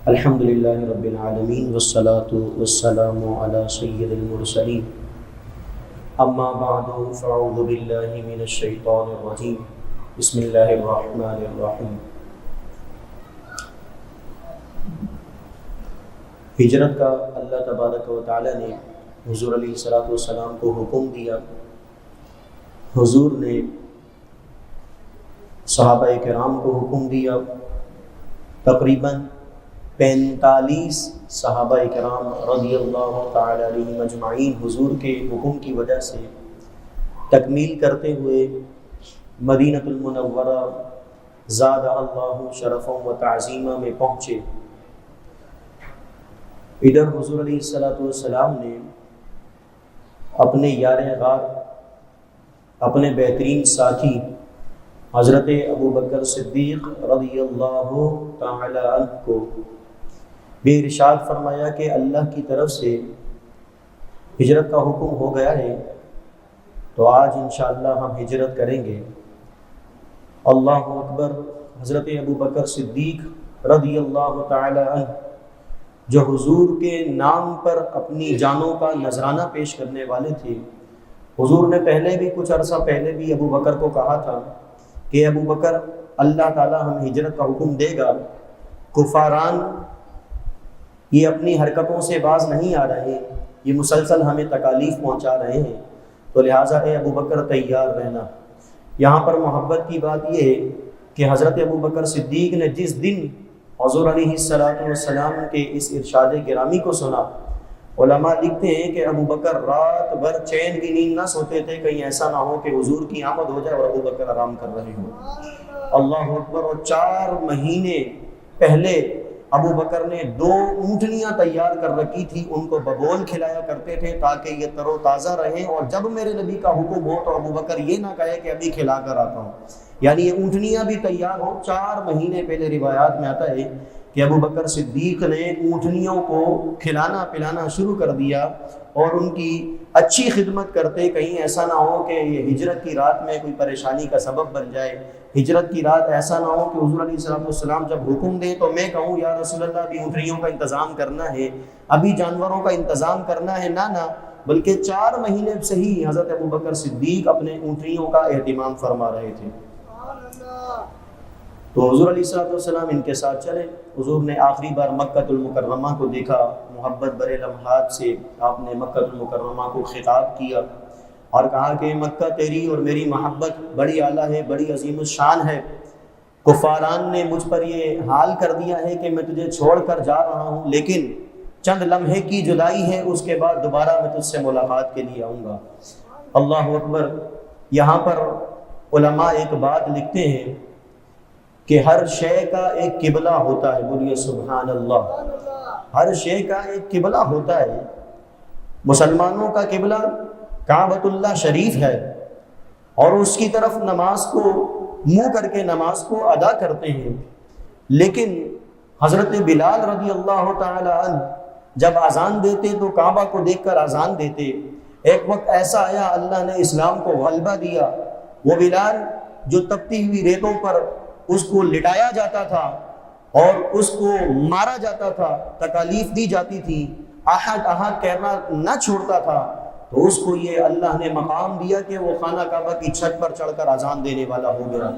الحمد للہ رب العالمین والصلاة والسلام علی سید المرسلین اما بعد فاعوذ باللہ من الشیطان الرجیم بسم اللہ الرحمن الرحیم۔ ہجرت کا اللہ تبارک و تعالی نے حضور علیہ الصلوۃ والسلام کو حکم دیا۔ حضور نے صحابہ کرام کو حکم دیا۔ تقریباً 45 صحابہ کرام رضی اللہ تعالی علیہم اجمعین حضور کے حکم کی وجہ سے تکمیل کرتے ہوئے مدینہ المنورہ زاد اللہ شرفا و تعظیمہ میں پہنچے۔ ادھر حضور علیہ الصلوۃ والسلام نے اپنے یار غار، اپنے بہترین ساتھی حضرت ابوبکر صدیق رضی اللہ تعالی عنہ کو بھی ارشاد فرمایا کہ اللہ کی طرف سے ہجرت کا حکم ہو گیا ہے، تو آج انشاءاللہ ہم ہجرت کریں گے۔ اللہ اکبر۔ حضرت ابوبکر صدیق رضی اللہ تعالی عنہ جو حضور کے نام پر اپنی جانوں کا نذرانہ پیش کرنے والے تھے، حضور نے پہلے بھی کچھ عرصہ پہلے بھی ابوبکر کو کہا تھا کہ ابوبکر، اللہ تعالی ہم ہجرت کا حکم دے گا، کفاران یہ اپنی حرکتوں سے باز نہیں آ رہے، یہ مسلسل ہمیں تکالیف پہنچا رہے ہیں، تو لہٰذا اے ابوبکر تیار رہنا۔ یہاں پر محبت کی بات یہ ہے کہ حضرت ابوبکر صدیق نے جس دن حضور علیہ الصلوۃ والسلام کے اس ارشاد گرامی کو سنا، علماء لکھتے ہیں کہ ابوبکر رات بھر چین کی نیند نہ سوتے تھے، کہیں ایسا نہ ہو کہ حضور کی آمد ہو جائے اور ابوبکر آرام کر رہے ہوں۔ اللہ اکبر۔ اور 4 مہینے پہلے ابوبکر نے 2 اونٹنیاں تیار کر رکھی تھی، ان کو ببول کھلایا کرتے تھے تاکہ یہ تر و تازہ رہیں، اور جب میرے نبی کا حکم ہو تو ابوبکر یہ نہ کہے کہ ابھی کھلا کر آتا ہوں، یعنی یہ اونٹنیاں بھی تیار ہوں۔ 4 مہینے پہلے روایات میں آتا ہے کہ ابوبکر صدیق نے اونٹنیوں کو کھلانا پلانا شروع کر دیا اور ان کی اچھی خدمت کرتے، کہیں ایسا نہ ہو کہ یہ ہجرت کی رات میں کوئی پریشانی کا سبب بن جائے۔ ہجرت کی رات ایسا نہ ہو کہ حضور علیہ الصلوۃ والسلام جب حکم دیں تو میں کہوں یا رسول اللہ ابھی اونٹنیوں کا انتظام کرنا ہے، ابھی جانوروں کا انتظام کرنا ہے، نہ بلکہ 4 مہینے سے ہی حضرت ابوبکر صدیق اپنے اونٹنیوں کا اہتمام فرما رہے تھے۔ تو حضور علیہ الصلوۃ والسلام ان کے ساتھ چلے۔ حضور نے آخری بار مکہ المکرمہ کو دیکھا، محبت برے لمحات سے آپ نے مکہ المکرمہ کو خطاب کیا اور کہا کہ مکہ تیری اور میری محبت بڑی اعلیٰ ہے، بڑی عظیم الشان ہے۔ کفاران نے مجھ پر یہ حال کر دیا ہے کہ میں تجھے چھوڑ کر جا رہا ہوں، لیکن چند لمحے کی جدائی ہے، اس کے بعد دوبارہ میں تجھ سے ملاقات کے لیے آؤں گا۔ اللہ اکبر۔ یہاں پر علماء ایک بات لکھتے ہیں کہ ہر شے کا ایک قبلہ ہوتا ہے، بولیے سبحان اللہ۔ ہر شے کا ایک قبلہ ہوتا ہے۔ مسلمانوں کا قبلہ کعبۃ اللہ شریف ہے اور اس کی طرف نماز کو منہ کر کے نماز کو ادا کرتے ہیں، لیکن حضرت بلال رضی اللہ تعالی عنہ جب اذان دیتے تو کعبہ کو دیکھ کر اذان دیتے۔ ایک وقت ایسا آیا، اللہ نے اسلام کو غلبہ دیا، وہ بلال جو تپتی ہوئی ریتوں پر اس کو لٹایا جاتا تھا اور اس کو مارا جاتا تھا، تکالیف دی جاتی تھی، احد احد کہنا نہ چھوڑتا تھا، تو اس کو یہ اللہ نے مقام دیا کہ وہ خانہ کعبہ کی چھت پر چڑھ کر اذان دینے والا ہو گیا۔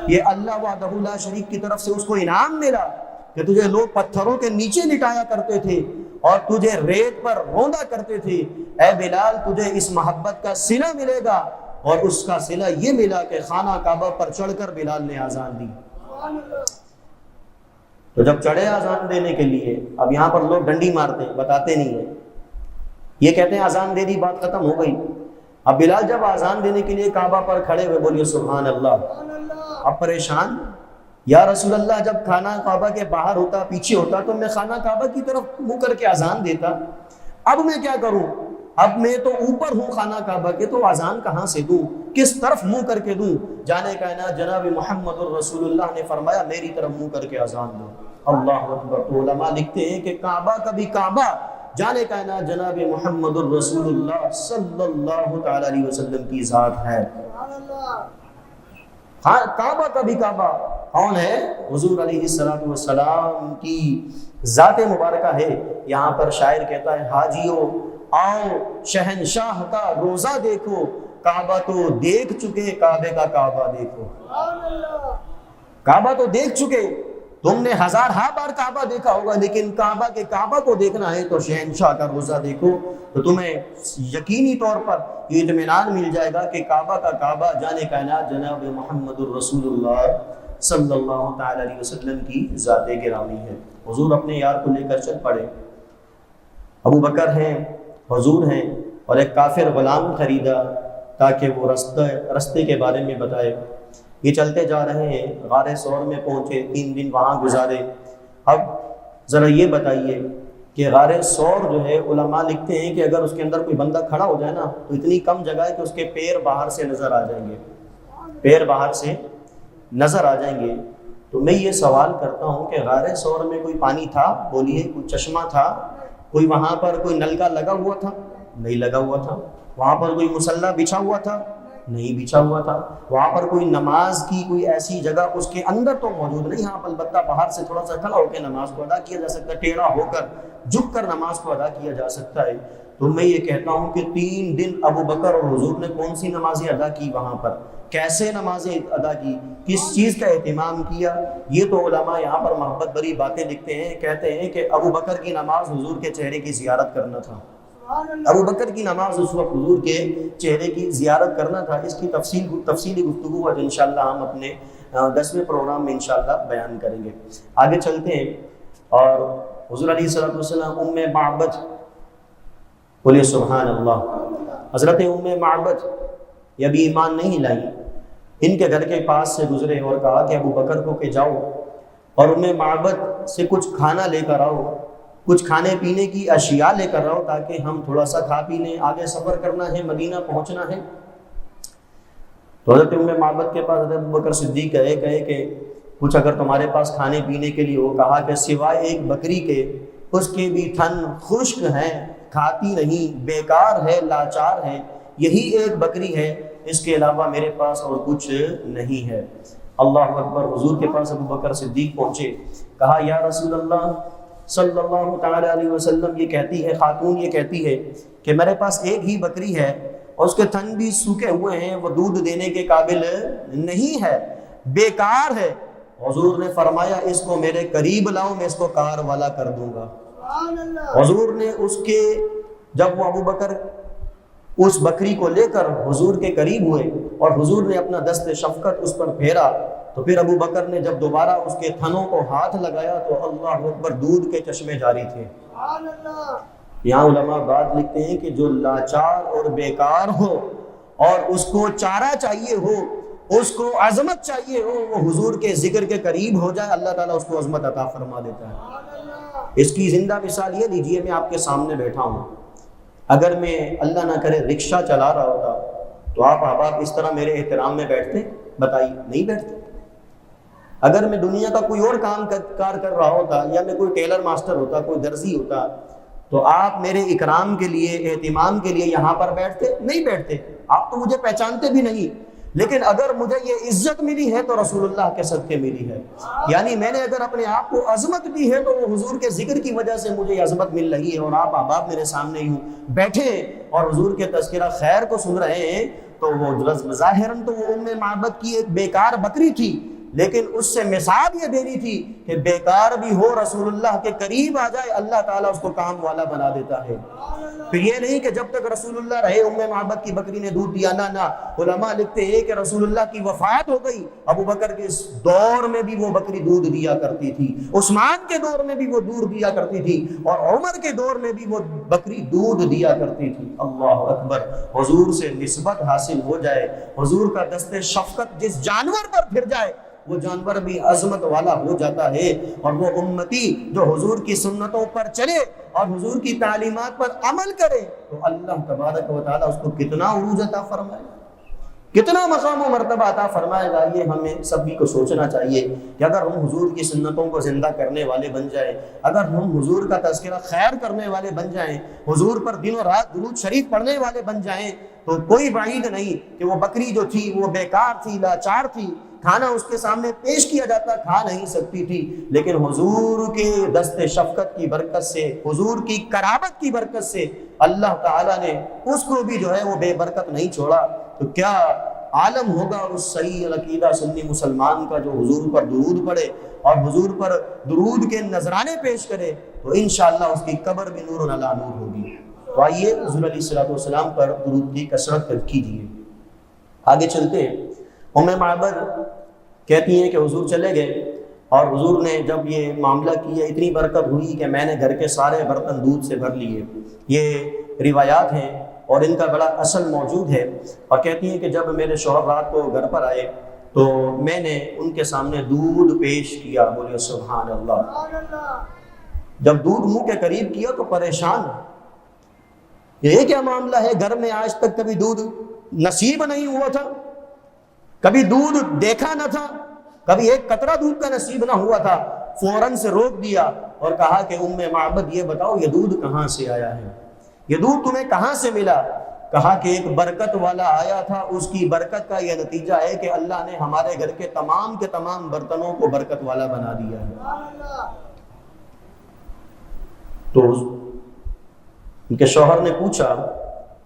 یہ اللہ وحدہ لا شریک کی طرف سے اس کو انعام ملا کہ تجھے لوگ پتھروں کے نیچے لٹایا کرتے تھے اور تجھے ریت پر روندا کرتے تھے، اے بلال تجھے اس محبت کا صلہ ملے گا، اور اس کا صلہ یہ ملا کہ خانہ کعبہ پر چڑھ کر بلال نے اذان دی۔ تو جب چڑھے اذان دینے کے لیے، اب یہاں پر لوگ ڈنڈی مارتے ہیں، بتاتے نہیں ہیں، یہ کہتے ہیں اذان دے دی، بات ختم ہو گئی۔ اب بلال جب اذان دینے کے لیے کعبہ پر کھڑے ہوئے، بولیے سبحان اللہ، اب پریشان، یا رسول اللہ جب خانہ کعبہ کے باہر ہوتا، پیچھے ہوتا، تو میں خانہ کعبہ کی طرف منہ کر کے اذان دیتا، اب میں کیا کروں؟ اب میں تو اوپر ہوں خانہ کعبہ کے، تو اذان کہاں سے دوں، کس طرف منہ کر کے دوں؟ جانے کائنات جناب محمد الرسول اللہ نے فرمایا میری طرف منہ کر کے اذان دو۔ اللہ اکبر۔ تو علماء لکھتے ہیں کہ کعبہ کبھی کعبہ جانے کائنات جناب محمد الرسول اللہ صلی اللہ تعالی علیہ وسلم کی ذات ہے۔ کعبہ کا بھی کعبہ کون ہے؟ حضور علیہ السلام کی ذات مبارکہ ہے۔ یہاں پر شاعر کہتا ہے حاجیو آؤ شہنشاہ کا روزہ دیکھو، کعبہ تو دیکھ چکے کعبے کا کعبہ دیکھو۔ کعبہ تو دیکھ چکے، تم نے ہزارہا بار کعبہ دیکھا ہوگا، لیکن کعبہ کے کعبہ کو دیکھنا ہے تو شہنشاہ کا روزہ دیکھو، تو تمہیں یقینی طور پر یہ اطمینان مل جائے گا کہ کعبہ کا کعبہ جانے کائنات جناب محمد الرسول اللہ صلی اللہ تعالی علیہ وسلم کی ذات گرامی ہے۔ حضور اپنے یار کو لے کر چل پڑے، ابو بکر ہیں، حضور ہیں، اور ایک کافر غلام خریدا تاکہ وہ رستے کے بارے میں بتائے۔ یہ چلتے جا رہے ہیں، غار ثور میں پہنچے، 3 دن وہاں گزارے۔ اب ذرا یہ بتائیے کہ غار ثور جو ہے علماء لکھتے ہیں کہ اگر اس کے اندر کوئی بندہ کھڑا ہو جائے نا تو اتنی کم جگہ ہے کہ اس کے پیر باہر سے نظر آ جائیں گے، پیر باہر سے نظر آ جائیں گے۔ تو میں یہ سوال کرتا ہوں کہ غار ثور میں کوئی پانی تھا؟ بولیے، کوئی چشمہ تھا؟ کوئی وہاں پر کوئی نل کا لگا ہوا تھا؟ نہیں لگا ہوا تھا۔ وہاں پر کوئی مصلی بچھا ہوا تھا؟ نہیں بچھا ہوا تھا۔ وہاں پر کوئی نماز کی کوئی ایسی جگہ اس کے اندر تو موجود نہیں، ہاں البتہ باہر سے تھوڑا سا کھڑا ہو کے نماز کو ادا کیا جا سکتا ہے، ٹیڑھا ہو کر جھک کر نماز کو ادا کیا جا سکتا ہے۔ تو میں یہ کہتا ہوں کہ 3 دن ابو بکر اور حضور نے کون سی نمازیں ادا کی وہاں پر، کیسے نمازیں ادا کی، کس چیز کا اہتمام کیا، یہ تو علماء یہاں پر محبت بھری باتیں لکھتے ہیں۔ کہتے ہیں کہ ابو بکر کی نماز حضور کے چہرے کی زیارت کرنا تھا، ابو بکر کی نماز اس وقت حضور کے چہرے کی زیارت کرنا تھا۔ اس کی تفصیلی گفتگو آج انشاءاللہ ہم اپنے 10ویں پروگرام میں انشاءاللہ بیان کریں گے۔ آگے چلتے ہیں، اور حضور علیہ الصلوۃ والسلام ام معبد، بولیے سبحان اللہ، حضرت ام معبد یہ ابھی ایمان نہیں لائی، ان کے گھر کے پاس سے گزرے اور کہا کہ ابو بکر کو کہ جاؤ اور ام معبد سے کچھ کھانا لے کر آؤ، کچھ کھانے پینے کی اشیاء لے کر آؤ تاکہ ہم تھوڑا سا کھا پی لیں، آگے سفر کرنا ہے، مدینہ پہنچنا ہے۔ تو حضرت ام معبد کے پاس حضرت ابو بکر صدیق کہے کہ کچھ اگر تمہارے پاس کھانے پینے کے لیے ہو، کہا کہ سوائے ایک بکری کے، اس کے بھی تھن خشک ہیں، کھاتی نہیں، بیکار ہے، لاچار ہے، یہی ایک بکری ہے، اس کے علاوہ میرے پاس اور کچھ نہیں ہے۔ اللہ اکبر۔ حضور کے پاس ابو بکر صدیق پہنچے، کہا یا رسول اللہ صلی اللہ تعالی علیہ وسلم، یہ کہتی ہے خاتون، یہ کہتی ہے کہ میرے پاس ایک ہی بکری ہے اور اس کے تھن بھی سوکھے ہوئے ہیں، وہ دودھ دینے کے قابل نہیں ہے، بیکار ہے۔ حضور نے فرمایا اس کو میرے قریب لاؤ، میں اس کو کار والا کر دوں گا۔ حضور نے اس کے، جب وہ ابو بکر اس بکری کو لے کر حضور کے قریب ہوئے اور حضور نے اپنا دست شفقت اس پر پھیرا، تو پھر ابو بکر نے جب دوبارہ اس کے تھنوں کو ہاتھ لگایا تو اللہ اکبر، دودھ کے چشمے جاری تھے۔ یہاں علماء بات لکھتے ہیں کہ جو لاچار اور بیکار ہو اور اس کو چارہ چاہیے ہو، اس کو عظمت چاہیے ہو، وہ حضور کے ذکر کے قریب ہو جائے، اللہ تعالیٰ اس کو عظمت عطا فرما دیتا ہے۔ اس کی زندہ مثال یہ لیجئے، میں آپ کے سامنے بیٹھا ہوں، اگر میں اللہ نہ کرے رکشہ چلا رہا ہوتا تو آپ اس طرح میرے احترام میں بیٹھتے؟ بتائیے، نہیں بیٹھتے۔ اگر میں دنیا کا کوئی اور کام کار کر رہا ہوتا، یا میں کوئی ٹیلر ماسٹر ہوتا، کوئی درزی ہوتا، تو آپ میرے اکرام کے لیے، اہتمام کے لیے یہاں پر بیٹھتے؟ نہیں بیٹھتے۔ آپ تو مجھے پہچانتے بھی نہیں، لیکن اگر مجھے یہ عزت ملی ہے تو رسول اللہ کے صدقے ملی ہے، یعنی میں نے اگر اپنے آپ کو عظمت دی ہے تو وہ حضور کے ذکر کی وجہ سے مجھے یہ عظمت مل رہی ہے، اور آپ احباب میرے سامنے یوں بیٹھے اور حضور کے تذکرہ خیر کو سن رہے ہیں، تو وہ ظاہراً تو وہ ام معبد کی ایک بیکار بکری تھی، لیکن اس سے مثال یہ دینی تھی کہ بیکار بھی ہو، رسول اللہ کے قریب آ جائے، اللہ تعالیٰ اس کو کام والا بنا دیتا ہے۔ پھر یہ نہیں کہ جب تک رسول اللہ رہے ام معبد کی بکری نے دودھ دیا، نہ علماء لکھتے ہیں کہ رسول اللہ کی وفات ہو گئی، ابو بکر کے دور میں بھی وہ بکری دودھ دیا کرتی تھی، عثمان کے دور میں بھی وہ دودھ دیا کرتی تھی، اور عمر کے دور میں بھی وہ بکری دودھ دیا کرتی تھی۔ اللہ اکبر۔ حضور سے نسبت حاصل ہو جائے، حضور کا دست شفقت جس جانور پر پھر جائے، وہ جانور بھی عظمت والا ہو جاتا ہے، اور وہ امتی جو حضور کی سنتوں پر چلے اور حضور کی تعلیمات پر عمل کرے تو اللہ تبارک و تعالیٰ اس کو کتنا عروج عطا فرمائے گا، کتنا مقام و مرتبہ عطا فرمائے گا۔ یہ ہمیں سبھی کو سوچنا چاہیے کہ اگر ہم حضور کی سنتوں کو زندہ کرنے والے بن جائیں، اگر ہم حضور کا تذکرہ خیر کرنے والے بن جائیں، حضور پر دن و رات درود شریف پڑھنے والے بن جائیں، تو کوئی بعید نہیں کہ وہ بکری جو تھی وہ بیکار تھی، لاچار تھی، کھانا اس کے سامنے پیش کیا جاتا، کھا نہیں سکتی تھی، لیکن حضور کے دست شفقت کی برکت سے، حضور کی قرابت کی برکت سے اللہ تعالیٰ نے اس کو بھی جو ہے وہ بے برکت نہیں چھوڑا۔ تو کیا عالم ہوگا اس صحیح العقیدہ سنی مسلمان کا جو حضور پر درود پڑھے اور حضور پر درود کے نذرانے پیش کرے، تو انشاءاللہ اس کی قبر بھی نور علی نور ہوگی۔ تو آئیے حضور علیہ السلام پر درود کی کثرت کیجیے۔ آگے چلتے ہیں۔ ام معبد کہتی ہیں کہ حضور چلے گئے اور حضور نے جب یہ معاملہ کیا اتنی برکت ہوئی کہ میں نے گھر کے سارے برتن دودھ سے بھر لیے۔ یہ روایات ہیں اور ان کا بڑا اصل موجود ہے، اور کہتی ہیں کہ جب میرے شوہر رات کو گھر پر آئے تو میں نے ان کے سامنے دودھ پیش کیا، بولے سبحان اللہ۔ جب دودھ منہ کے قریب کیا تو پریشان، یہ کیا معاملہ ہے، گھر میں آج تک کبھی دودھ نصیب نہیں ہوا تھا، کبھی دودھ دیکھا نہ تھا، کبھی ایک قطرہ دودھ کا نصیب نہ ہوا تھا۔ فوراً سے روک دیا اور کہا کہ ام معبد یہ بتاؤ یہ دودھ کہاں سے آیا ہے، یہ دودھ تمہیں کہاں سے ملا؟ کہا کہ ایک برکت والا آیا تھا، اس کی برکت کا یہ نتیجہ ہے کہ اللہ نے ہمارے گھر کے تمام برتنوں کو برکت والا بنا دیا ہے۔ تو ان کے شوہر نے پوچھا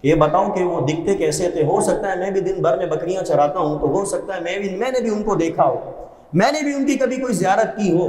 کہ یہ بتاؤ کہ وہ دکھتے کیسے تھے، ہو سکتا ہے میں بھی دن بھر میں بکریاں چراتا ہوں تو ہو سکتا ہے میں نے بھی ان کو دیکھا ہو، میں نے بھی ان کی کبھی کوئی زیارت کی ہو۔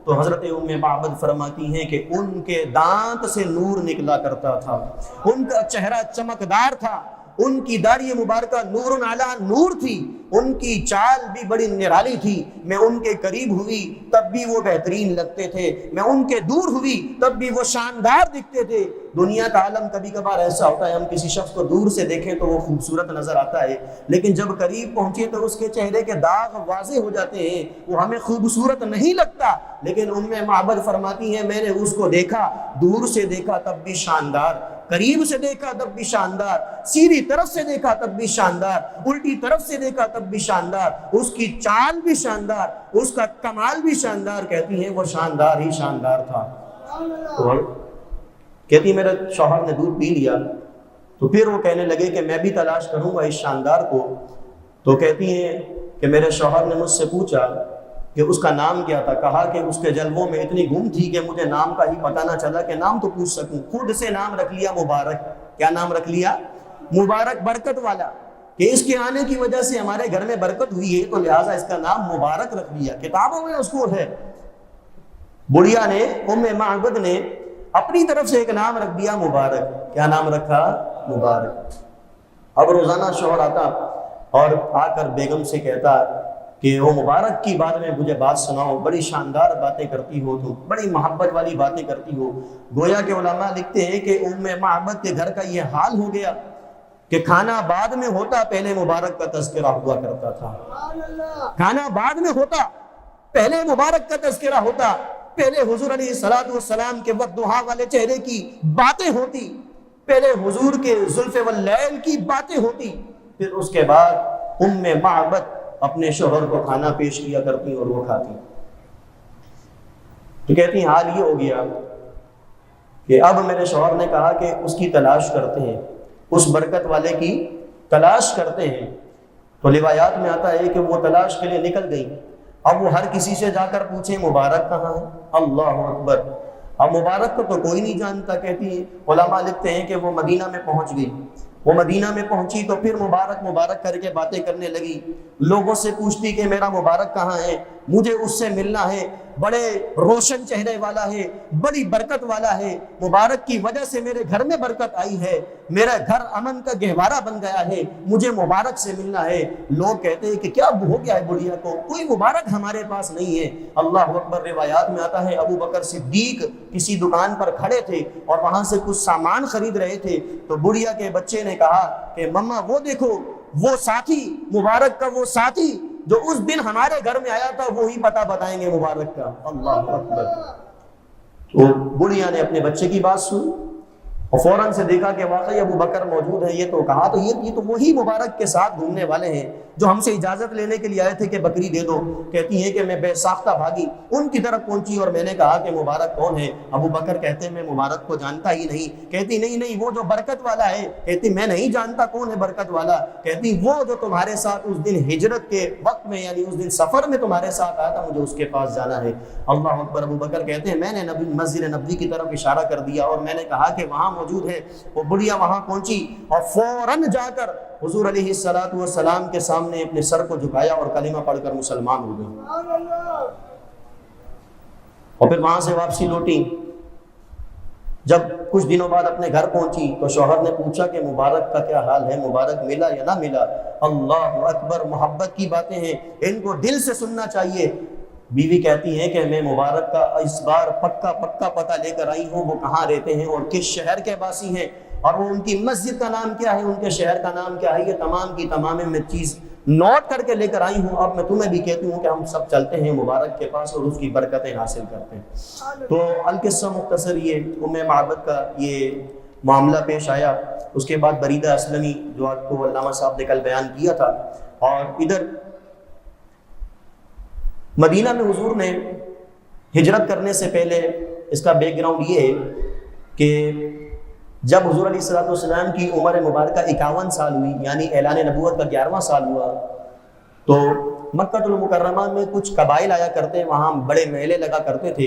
تو حضرت ام معبد فرماتی ہیں کہ ان کے دانت سے نور نکلا کرتا تھا، ان کا چہرہ چمکدار تھا، ان کی داڑھی مبارکہ نور علی نور تھی، ان کی چال بھی بڑی نرالی تھی۔ میں ان کے قریب ہوئی تب بھی وہ بہترین لگتے تھے، میں ان کے دور ہوئی تب بھی وہ شاندار دکھتے تھے۔ دنیا کا عالم کبھی کبھار ایسا ہوتا ہے، ہم کسی شخص کو دور سے دیکھیں تو وہ خوبصورت نظر آتا ہے، لیکن جب قریب پہنچے تو اس کے چہرے کے داغ واضح ہو جاتے ہیں، وہ ہمیں خوبصورت نہیں لگتا۔ لیکن ام معبد فرماتی ہیں میں نے اس کو دیکھا، دور سے دیکھا تب بھی شاندار، قریب سے دیکھا تب بھی شاندار، سیدھی طرف سے دیکھا تب بھی شاندار، الٹی طرف سے دیکھا تب بھی شاندار، اس کی چال بھی شاندار، اس کا کمال بھی شاندار۔ کہتی ہیں وہ شاندار ہی شاندار تھا۔ اور کہتی میرے شوہر نے دودھ پی لیا تو پھر وہ کہنے لگے کہ میں بھی تلاش کروں گا اس شاندار کو۔ تو کہتی ہیں کہ میرے شوہر نے مجھ سے پوچھا کہ اس کا نام کیا تھا، کہا کہ اس کے جلووں میں اتنی گم تھی کہ مجھے نام کا ہی پتہ نہ چلا کہ نام تو پوچھ سکوں، خود سے نام رکھ لیا مبارک۔ کیا نام رکھ لیا؟ مبارک، برکت والا، کہ اس کے آنے کی وجہ سے ہمارے گھر میں برکت ہوئی ہے تو لہٰذا اس کا نام مبارک رکھ لیا، کتابوں میں اس کو ہے۔ بڑھیا نے، ام معبد نے اپنی طرف سے ایک نام رکھ دیا مبارک۔ کیا نام رکھا؟ مبارک۔ اب روزانہ شوہر آتا اور آ کر بیگم سے کہتا کہ وہ مبارک کی بارے میں مجھے بات سناؤ، بڑی شاندار باتیں کرتی ہو تو، بڑی محبت والی باتیں کرتی ہو۔ گویا کہ علماء لکھتے ہیں کہ ام معبد کے گھر کا یہ حال ہو گیا کہ کھانا بعد میں ہوتا، پہلے مبارک کا تذکرہ ہوا کرتا تھا۔ کھانا بعد میں ہوتا، پہلے مبارک کا تذکرہ ہوتا، پہلے حضور علیہ السلام کے وقت دعا والے چہرے کی باتیں ہوتی، پہلے حضور کے زلف واللیل کی باتیں ہوتی، پھر اس کے بعد ام معبد اپنے شوہر کو کھانا پیش کیا کرتی اور وہ کھاتی۔ تو کہتی ہیں حال یہ ہو گیا کہ اب میرے شوہر نے کہا کہ اس کی تلاش کرتے ہیں، اس برکت والے کی تلاش کرتے ہیں۔ تو روایات میں آتا ہے کہ وہ تلاش کے لیے نکل گئی۔ اب وہ ہر کسی سے جا کر پوچھیں مبارک کہاں ہے؟ اللہ اکبر! اب مبارک کو تو کوئی نہیں جانتا۔ کہتی ہے علماء لکھتے ہیں کہ وہ مدینہ میں پہنچ گئی۔ وہ مدینہ میں پہنچی تو پھر مبارک مبارک کر کے باتیں کرنے لگی، لوگوں سے پوچھتی کہ میرا مبارک کہاں ہے، مجھے اس سے ملنا ہے، بڑے روشن چہرے والا ہے، بڑی برکت والا ہے، مبارک کی وجہ سے میرے گھر میں برکت آئی ہے، میرا گھر امن کا گہوارہ بن گیا ہے، مجھے مبارک سے ملنا ہے۔ لوگ کہتے ہیں کہ کیا ہو گیا ہے بڑھیا کو، کوئی مبارک ہمارے پاس نہیں ہے۔ اللہ اکبر! روایات میں آتا ہے ابو بکر صدیق کسی دکان پر کھڑے تھے اور وہاں سے کچھ سامان خرید رہے تھے، تو بڑھیا کے بچے نے کہا کہ مما وہ دیکھو، وہ ساتھی، مبارک کا وہ ساتھی جو اس دن ہمارے گھر میں آیا تھا، وہی پتہ بتائیں گے مبارک کا۔ اللہ اکبر! تو بڑھیا نے اپنے بچے کی بات سنی اور فوراً سے دیکھا کہ واقعی ابو بکر موجود ہیں، یہ تو کہا تو یہ تو وہی مبارک کے ساتھ گھومنے والے ہیں جو ہم سے اجازت لینے کے لیے آئے تھے کہ بکری دے دو۔ کہتی ہیں کہ میں بے ساختہ بھاگی، ان کی طرف پہنچی اور میں نے کہا کہ مبارک کون ہے؟ ابو بکر کہتے ہیں میں مبارک کو جانتا ہی نہیں۔ کہتی نہیں وہ جو برکت والا ہے۔ کہتی میں نہیں جانتا کون ہے برکت والا۔ کہتی وہ جو تمہارے ساتھ اس دن ہجرت کے وقت میں، یعنی اس دن سفر میں تمہارے ساتھ آیا تھا، مجھے اس کے پاس جانا ہے۔ اللہ اکبر۔ ابو بکر کہتے ہیں میں نے مسجد نبوی کی طرف اشارہ کر دیا اور میں نے کہا کہ وہاں موجود ہے۔ وہ بڑھیا وہاں پہنچی اور فوراً جا کر حضور علیہ الصلوۃ والسلام کے سامنے اپنے سر کو جھکایا اور کلمہ پڑھ کر مسلمان ہو گئی، اور پھر وہاں سے واپسی لوٹی۔ جب کچھ دنوں بعد اپنے گھر پہنچی تو شوہر نے پوچھا کہ مبارک کا کیا حال ہے، مبارک ملا یا نہ ملا؟ اللہ اکبر، محبت کی باتیں ہیں، ان کو دل سے سننا چاہیے۔ بیوی کہتی ہیں کہ میں مبارک کا اس بار پکا پتہ لے کر آئی ہوں، وہ کہاں رہتے ہیں اور کس شہر کے باسی ہیں، اور وہ ان کی مسجد کا نام کیا ہے، ان کے شہر کا نام کیا ہے، یہ تمام کی تمام میں چیز نوٹ کر کے لے کر آئی ہوں۔ اب میں تمہیں بھی کہتی ہوں کہ ہم سب چلتے ہیں مبارک کے پاس اور اس کی برکتیں حاصل کرتے ہیں۔ تو القصہ مختصر یہ ام معبد کا یہ معاملہ پیش آیا۔ اس کے بعد بریدہ اسلمی جو آپ کو علامہ صاحب نے کل بیان کیا تھا، اور ادھر مدینہ میں حضور نے ہجرت کرنے سے پہلے اس کا بیک گراؤنڈ یہ ہے کہ جب حضور علیہ الصلوۃ والسلام کی عمر مبارکہ 51 سال ہوئی، یعنی اعلان نبوت کا 11واں سال ہوا، تو مکہ المکرمہ میں کچھ قبائل آیا کرتے، وہاں بڑے میلے لگا کرتے تھے۔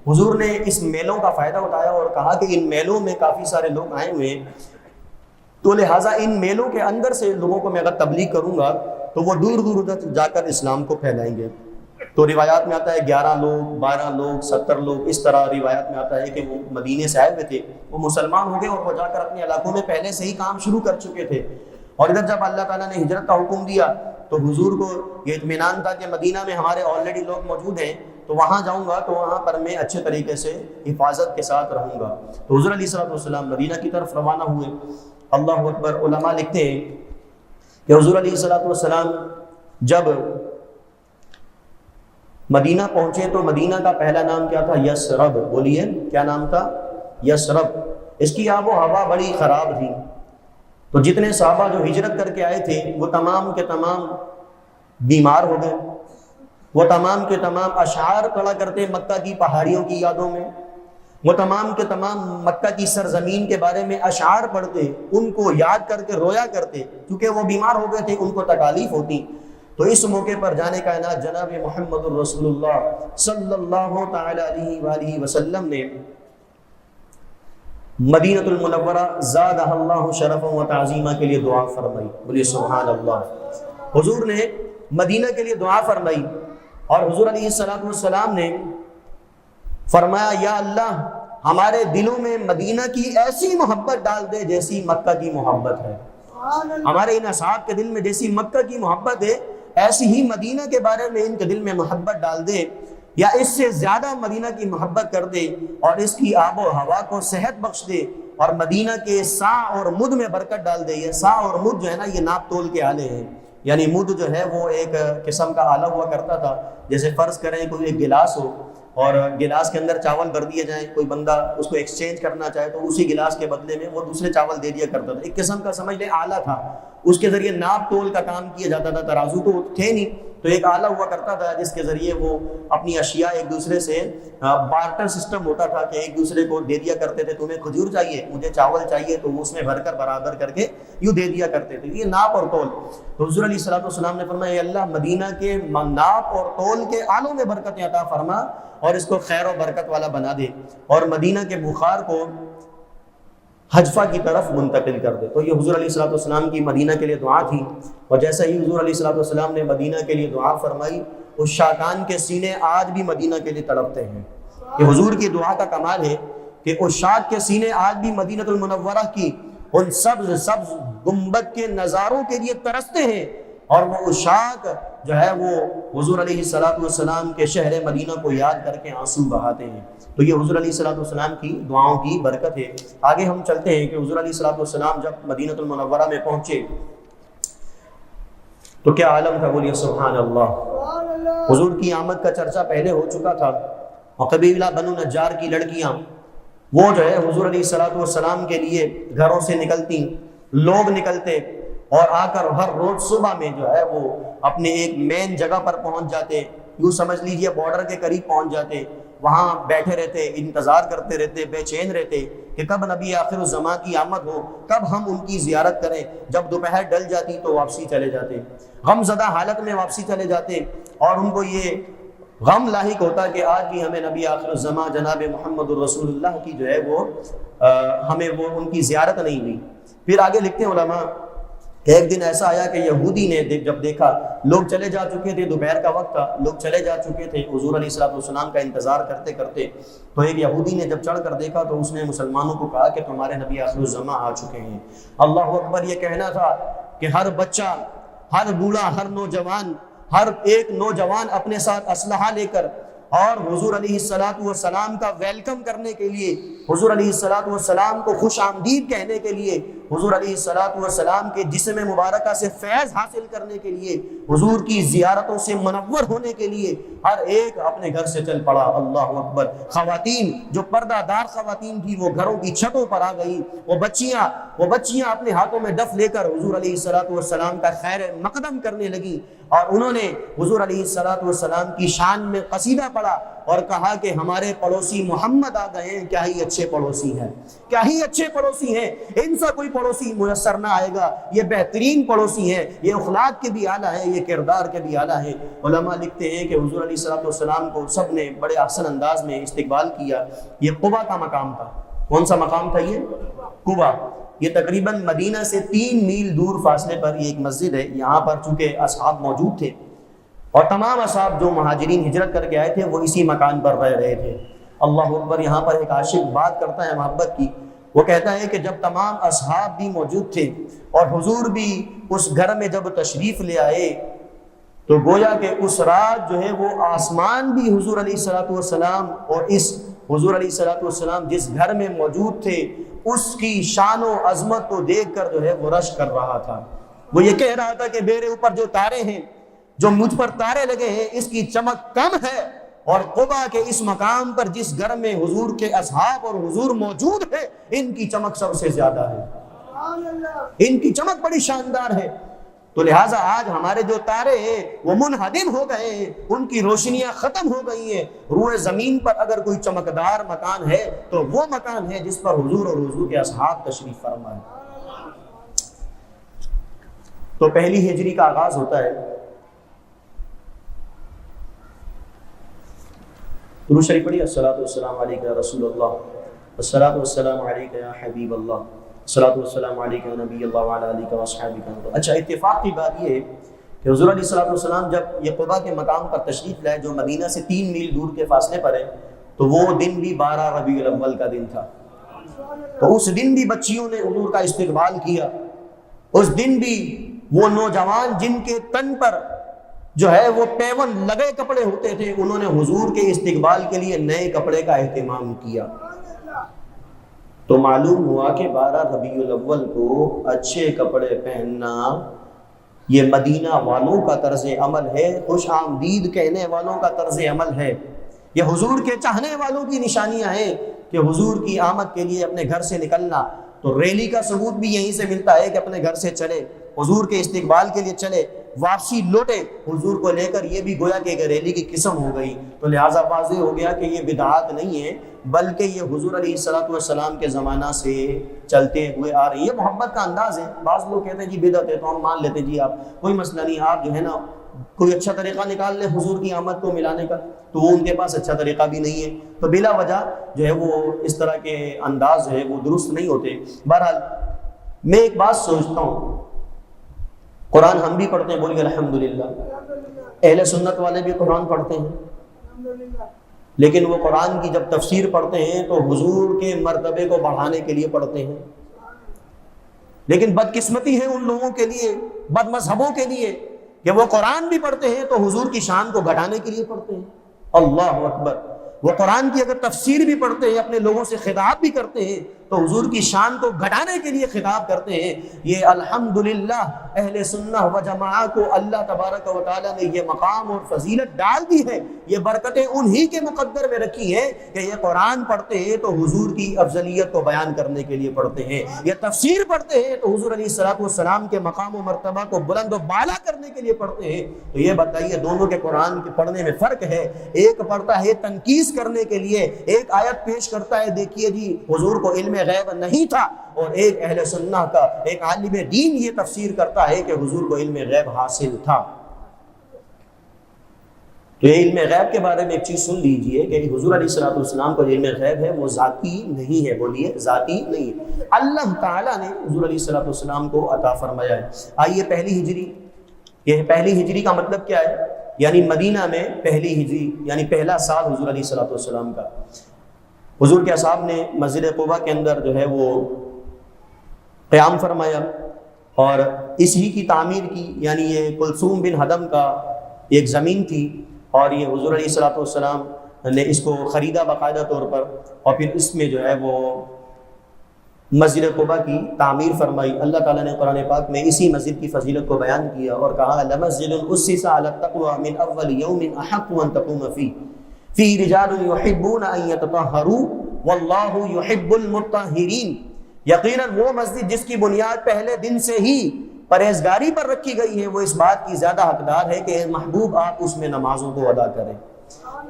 حضور نے اس میلوں کا فائدہ اٹھایا اور کہا کہ ان میلوں میں کافی سارے لوگ آئے ہوئے ہیں، تو لہٰذا ان میلوں کے اندر سے لوگوں کو میں اگر تبلیغ کروں گا تو وہ دور دور ادھر جا کر اسلام کو پھیلائیں گے۔ تو روایات میں آتا ہے 11 لوگ، 12 لوگ، 70 لوگ، اس طرح روایات میں آتا ہے کہ وہ مدینے سے آئے ہوئے تھے، وہ مسلمان ہو گئے اور وہ جا کر اپنے علاقوں میں پہلے سے ہی کام شروع کر چکے تھے۔ اور ادھر جب اللہ تعالیٰ نے ہجرت کا حکم دیا تو حضور کو یہ اطمینان تھا کہ مدینہ میں ہمارے آلریڈی لوگ موجود ہیں، تو وہاں جاؤں گا تو وہاں پر میں اچھے طریقے سے حفاظت کے ساتھ رہوں گا۔ تو حضور علیہ الصلوۃ والسلام مدینہ کی طرف روانہ ہوئے۔ اللہ اکبر۔ علماء لکھتے ہیں کہ حضور علیہ الصلوۃ والسلام جب مدینہ پہنچے تو مدینہ کا پہلا نام کیا تھا؟ یثرب۔ بولیے کیا نام تھا؟ یثرب۔ اس کی آب و ہوا بڑی خراب تھی، تو جتنے صحابہ جو ہجرت کر کے آئے تھے وہ تمام کے تمام بیمار ہو گئے، وہ تمام کے تمام اشعار پڑھا کرتے مکہ کی پہاڑیوں کی یادوں میں، وہ تمام کے تمام مکہ کی سرزمین کے بارے میں اشعار پڑھتے، ان کو یاد کر کے رویا کرتے، کیونکہ وہ بیمار ہو گئے تھے، ان کو تکالیف ہوتی۔ تو اس موقع پر جانے کائنات جناب محمد الرسول اللہ صلی اللہ تعالی علیہ وآلہ وسلم نے مدینہ المنورہ زادہ اللہ شرفا و تعظیمہ کے لیے دعا فرمائی۔ بولیے سبحان اللہ۔ حضور نے مدینہ کے لیے دعا فرمائی اور حضور علیہ الصلوۃ والسلام نے فرمایا یا اللہ ہمارے دلوں میں مدینہ کی ایسی محبت ڈال دے جیسی مکہ کی محبت ہے، ہمارے ان اصحاب کے دل میں جیسی مکہ کی محبت ہے ایسی ہی مدینہ کے بارے میں ان کے دل میں محبت ڈال دے، یا اس سے زیادہ مدینہ کی محبت کر دے اور اس کی آب و ہوا کو صحت بخش دے، اور مدینہ کے سا اور مد میں برکت ڈال دے۔ یہ سا اور مد جو ہے نا یہ ناپ تول کے آلے ہیں، یعنی مد جو ہے وہ ایک قسم کا آلہ ہوا کرتا تھا، جیسے فرض کریں کوئی ایک گلاس ہو اور گلاس کے اندر چاول بھر دیے جائیں، کوئی بندہ اس کو ایکسچینج کرنا چاہے تو اسی گلاس کے بدلے میں وہ دوسرے چاول دے دیا کرتا تھا، ایک قسم کا سمجھ لیں آلہ تھا، اس کے ذریعے ناپ تول کا کام کیا جاتا تھا، ترازو تو تھے نہیں، تو ایک آلہ ہوا کرتا تھا جس کے ذریعے وہ اپنی اشیاء ایک دوسرے سے بارٹر سسٹم ہوتا تھا کہ ایک دوسرے کو دے دیا کرتے تھے، تمہیں کھجور چاہیے مجھے چاول چاہیے، تو وہ اس میں بھر کر برابر کر کے یوں دے دیا کرتے تھے، یہ ناپ اور تول۔ تو حضور علیہ الصلوۃ والسلام نے فرمایا اے اللہ مدینہ کے ناپ اور تول کے آلوں میں برکت عطا فرما اور اس کو خیر و برکت والا بنا دے، اور مدینہ کے بخار کو حجفہ کی طرف منتقل کر دے۔ تو یہ حضور علیہ الصلوۃ والسلام کی مدینہ کے لیے دعا تھی، اور جیسا ہی حضور علیہ الصلوۃ والسلام نے مدینہ کے لیے دعا فرمائی، اس شاکان کے سینے آج بھی مدینہ کے لیے تڑپتے ہیں۔ یہ حضور کی دعا کا کمال ہے کہ اس شاک کے سینے آج بھی مدینہ المنورہ کی ان سبز سبز گنبد کے نظاروں کے لیے ترستے ہیں، اور وہ اشاق جو ہے وہ حضور علیہ الصلوۃ والسلام کے شہر مدینہ کو یاد کر کے آنسو بہاتے ہیں۔ تو یہ حضور علیہ الصلوۃ والسلام کی دعاؤں کی برکت ہے۔ آگے ہم چلتے ہیں کہ حضور علیہ الصلوۃ والسلام جب مدینہ المنورہ میں پہنچے تو کیا عالم تھا، بولیے سبحان اللہ۔ حضور کی آمد کا چرچا پہلے ہو چکا تھا، اور قبیلہ بنو نجار کی لڑکیاں وہ جو ہے حضور علیہ الصلوۃ والسلام کے لیے گھروں سے نکلتی، لوگ نکلتے اور آ کر ہر روز صبح میں جو ہے وہ اپنے ایک مین جگہ پر پہنچ جاتے، یوں سمجھ لیجئے بارڈر کے قریب پہنچ جاتے، وہاں بیٹھے رہتے، انتظار کرتے رہتے، بے چین رہتے کہ کب نبی آخر الزماں کی آمد ہو، کب ہم ان کی زیارت کریں۔ جب دوپہر ڈل جاتی تو واپسی چلے جاتے، غم زدہ حالت میں واپسی چلے جاتے، اور ان کو یہ غم لاحق ہوتا کہ آج بھی ہمیں نبی آخر الزماں جناب محمد الرسول اللہ کی جو ہے وہ ہمیں وہ ان کی زیارت نہیں ہوئی۔ پھر آگے لکھتے ہیں علماء کہ ایک دن ایسا آیا کہ یہودی نے جب دیکھا لوگ چلے جا چکے تھے، دوپہر کا وقت تھا، لوگ چلے جا چکے تھے حضور علیہ الصلوۃ والسلام کا انتظار کرتے کرتے، تو ایک یہودی نے جب چڑھ کر دیکھا تو اس نے مسلمانوں کو کہا کہ تمہارے نبی آخر الزماں آ چکے ہیں۔ اللہ اکبر! یہ کہنا تھا کہ ہر بچہ، ہر بوڑھا، ہر نوجوان، ہر ایک نوجوان اپنے ساتھ اسلحہ لے کر اور حضور علیہ الصلوۃ والسلام کا ویلکم کرنے کے لیے، حضور علیہ الصلوۃ والسلام کو خوش آمدید کہنے کے لیے، حضور علیہ الصلوۃ والسلام کے جسم مبارکہ سے فیض حاصل کرنے کے لیے، حضور کی زیارتوں سے منور ہونے کے لیے ہر ایک اپنے گھر سے چل پڑا۔ اللہ اکبر! خواتین جو پردہ دار خواتین تھی وہ گھروں کی چھتوں پر آ گئی، وہ بچیاں اپنے ہاتھوں میں ڈف لے کر حضور علیہ الصلوۃ والسلام کا خیر مقدم کرنے لگی، اور انہوں نے حضور علیہ الصلوۃ والسلام کی شان میں قصیدہ پڑھا اور کہا کہ ہمارے پڑوسی محمد آ گئے ہیں، کیا ہی اچھے پڑوسی ہیں، کیا ہی اچھے پڑوسی ہیں، ان سے کوئی پڑوسی میسر نہ آئے گا، یہ بہترین پڑوسی ہیں، یہ اخلاق کے بھی اعلیٰ ہیں، یہ کردار کے بھی اعلیٰ ہیں۔ علماء لکھتے ہیں کہ حضور علیہ الصلوۃ والسلام کو سب نے بڑے احسن انداز میں استقبال کیا۔ یہ قبا کا مقام تھا۔ کون سا مقام تھا یہ؟ قبا۔ یہ تقریباً مدینہ سے 3 میل دور فاصلے پر یہ ایک مسجد ہے۔ یہاں پر چونکہ اصحاب موجود تھے اور تمام اصحاب جو مہاجرین ہجرت کر کے آئے تھے وہ اسی مکان پر رہ رہے تھے۔ اللہ اکبر! یہاں پر ایک عاشق بات کرتا ہے محبت کی، وہ کہتا ہے کہ جب تمام اصحاب بھی موجود تھے اور حضور بھی اس گھر میں جب تشریف لے آئے تو گویا کہ اس رات جو ہے وہ آسمان بھی حضور علیہ الصلوۃ والسلام اور اس حضور علیہ الصلوۃ والسلام جس گھر میں موجود تھے اس کی شان و عظمت کو دیکھ کر جو ہے وہ رش کر رہا تھا۔ وہ یہ کہہ رہا تھا کہ میرے اوپر جو تارے ہیں، جو مجھ پر تارے لگے ہیں، اس کی چمک کم ہے، اور قبا کے اس مقام پر جس گھر میں حضور کے اصحاب اور حضور موجود ہے ان کی چمک سب سے زیادہ ہے، ان کی چمک بڑی شاندار ہے۔ تو لہٰذا آج ہمارے جو تارے ہیں وہ منہدم ہو گئے ہیں، ان کی روشنیاں ختم ہو گئی ہیں۔ روئے زمین پر اگر کوئی چمکدار مکان ہے تو وہ مکان ہے جس پر حضور اور حضور کے اصحاب تشریف فرما ہے۔ تو پہلی ہجری کا آغاز ہوتا ہے۔ درود شریف پڑھیے، الصلاۃ والسلام علیک یا رسول اللہ، الصلاۃ والسلام علیک یا حبیب اللہ، الصلاۃ والسلام علیک یا نبی اللہ وعلی آلہ وصحبہ۔ اچھا، اتفاق کی بات یہ ہے کہ حضور علیہ الصلوۃ والسلام جب یہ قبا کے مقام پر تشریف لائے جو مدینہ سے 3 میل دور کے فاصلے پر ہے، تو وہ دن بھی 12 ربیع الاول کا دن تھا۔ تو اس دن بھی بچیوں نے حضور کا استقبال کیا، اس دن بھی وہ نوجوان جن کے تن پر جو ہے وہ پیون لگے کپڑے ہوتے تھے انہوں نے حضور کے استقبال کے لیے نئے کپڑے کا اہتمام کیا۔ تو معلوم ہوا کہ 12 ربیع الاول کو اچھے کپڑے پہننا یہ مدینہ والوں کا طرز عمل ہے، خوش آمدید کہنے والوں کا طرز عمل ہے، یہ حضور کے چاہنے والوں کی نشانیاں ہیں کہ حضور کی آمد کے لیے اپنے گھر سے نکلنا۔ تو ریلی کا ثبوت بھی یہیں سے ملتا ہے کہ اپنے گھر سے چلے، حضور کے استقبال کے لیے چلے، واپسی لوٹے حضور کو لے کر، یہ بھی گویا کہ ایک ریلی کی قسم ہو گئی۔ تو لہٰذا واضح ہو گیا کہ یہ بدعات نہیں ہے بلکہ یہ حضور علیہ الصلوۃ والسلام کے زمانہ سے چلتے ہوئے آ رہی ہے، محبت کا انداز ہے۔ بعض لوگ کہتے ہیں جی بدعت ہے تو ہم مان لیتے، جی آپ کوئی مسئلہ نہیں، آپ جو ہے نا کوئی اچھا طریقہ نکال لیں حضور کی آمد کو ملانے کا، تو وہ ان کے پاس اچھا طریقہ بھی نہیں ہے، تو بلا وجہ جو ہے وہ اس طرح کے انداز ہے وہ درست نہیں ہوتے۔ بہرحال میں ایک بات سوچتا ہوں، قرآن ہم بھی پڑھتے ہیں، بولیے الحمدللہ، اہل سنت والے بھی قرآن پڑھتے ہیں، لیکن وہ قرآن کی جب تفسیر پڑھتے ہیں تو حضور کے مرتبے کو بڑھانے کے لیے پڑھتے ہیں، لیکن بدقسمتی ہے ان لوگوں کے لیے، بد مذہبوں کے لیے، کہ وہ قرآن بھی پڑھتے ہیں تو حضور کی شان کو گھٹانے کے لیے پڑھتے ہیں۔ اللہ اکبر! وہ قرآن کی اگر تفسیر بھی پڑھتے ہیں، اپنے لوگوں سے خطاب بھی کرتے ہیں، تو حضور کی شان کو گھٹانے کے لیے خطاب کرتے ہیں۔ یہ الحمدللہ اہل سنہ و جماعہ کو اللہ تبارک و تعالیٰ نے یہ مقام اور فضیلت ڈال دی ہے، یہ برکتیں انہی کے مقدر میں رکھی ہیں کہ یہ قرآن پڑھتے ہیں تو حضور کی افضلیت کو بیان کرنے کے لیے پڑھتے ہیں، یہ تفسیر پڑھتے ہیں تو حضور علیہ الصلوۃ والسلام کے مقام و مرتبہ کو بلند و بالا کرنے کے لیے پڑھتے ہیں۔ تو یہ بتائیے دونوں کے قرآن کے پڑھنے میں فرق ہے، ایک پڑھتا ہے تنقیص کرنے کے لیے، ایک آیت پیش کرتا ہے دیکھیے جی حضور کو علم غیب نہیں تھا، اور ایک اہل سنہ کا ایک عالم دین یہ تفسیر کرتا ہے کہ حضور کو علم غیب حاصل تھا۔ تو یہ علم غیب کے بارے میں ایک چیز سن لیجئے کہ حضور علیہ الصلوۃ والسلام کو علم غیب ہے وہ ذاتی نہیں ہے، بولیے ذاتی نہیں ہے، اللہ تعالیٰ نے حضور علیہ الصلوۃ والسلام کو عطا فرمایا ہے۔ آئیے پہلی ہجری، یہ پہلی ہجری کا مطلب کیا ہے؟ یعنی مدینہ میں پہلی ہجری، یعنی پہلا سال حضور علیہ الصلوۃ والسلام کا۔ حضور کے اصحاب نے مسجد قباء کے اندر جو ہے وہ قیام فرمایا اور اسی کی تعمیر کی، یعنی یہ کلثوم بن ہدم کا ایک زمین تھی اور یہ حضور علیہ الصلوۃ والسلام نے اس کو خریدا باقاعدہ طور پر، اور پھر اس میں جو ہے وہ مسجد قباء کی تعمیر فرمائی۔ اللہ تعالیٰ نے قرآن پاک میں اسی مسجد کی فضیلت کو بیان کیا اور کہا لمسجد اسس علی التقوى من اول یوم احق ان تقوم فیہ رجال یحبون ان یتطہروا واللہ یحب المطہرین۔ یقیناً وہ مسجد جس کی بنیاد پہلے دن سے ہی پرہیزگاری پر رکھی گئی ہے وہ اس بات کی زیادہ حقدار ہے کہ محبوب آپ اس میں نمازوں کو ادا کریں۔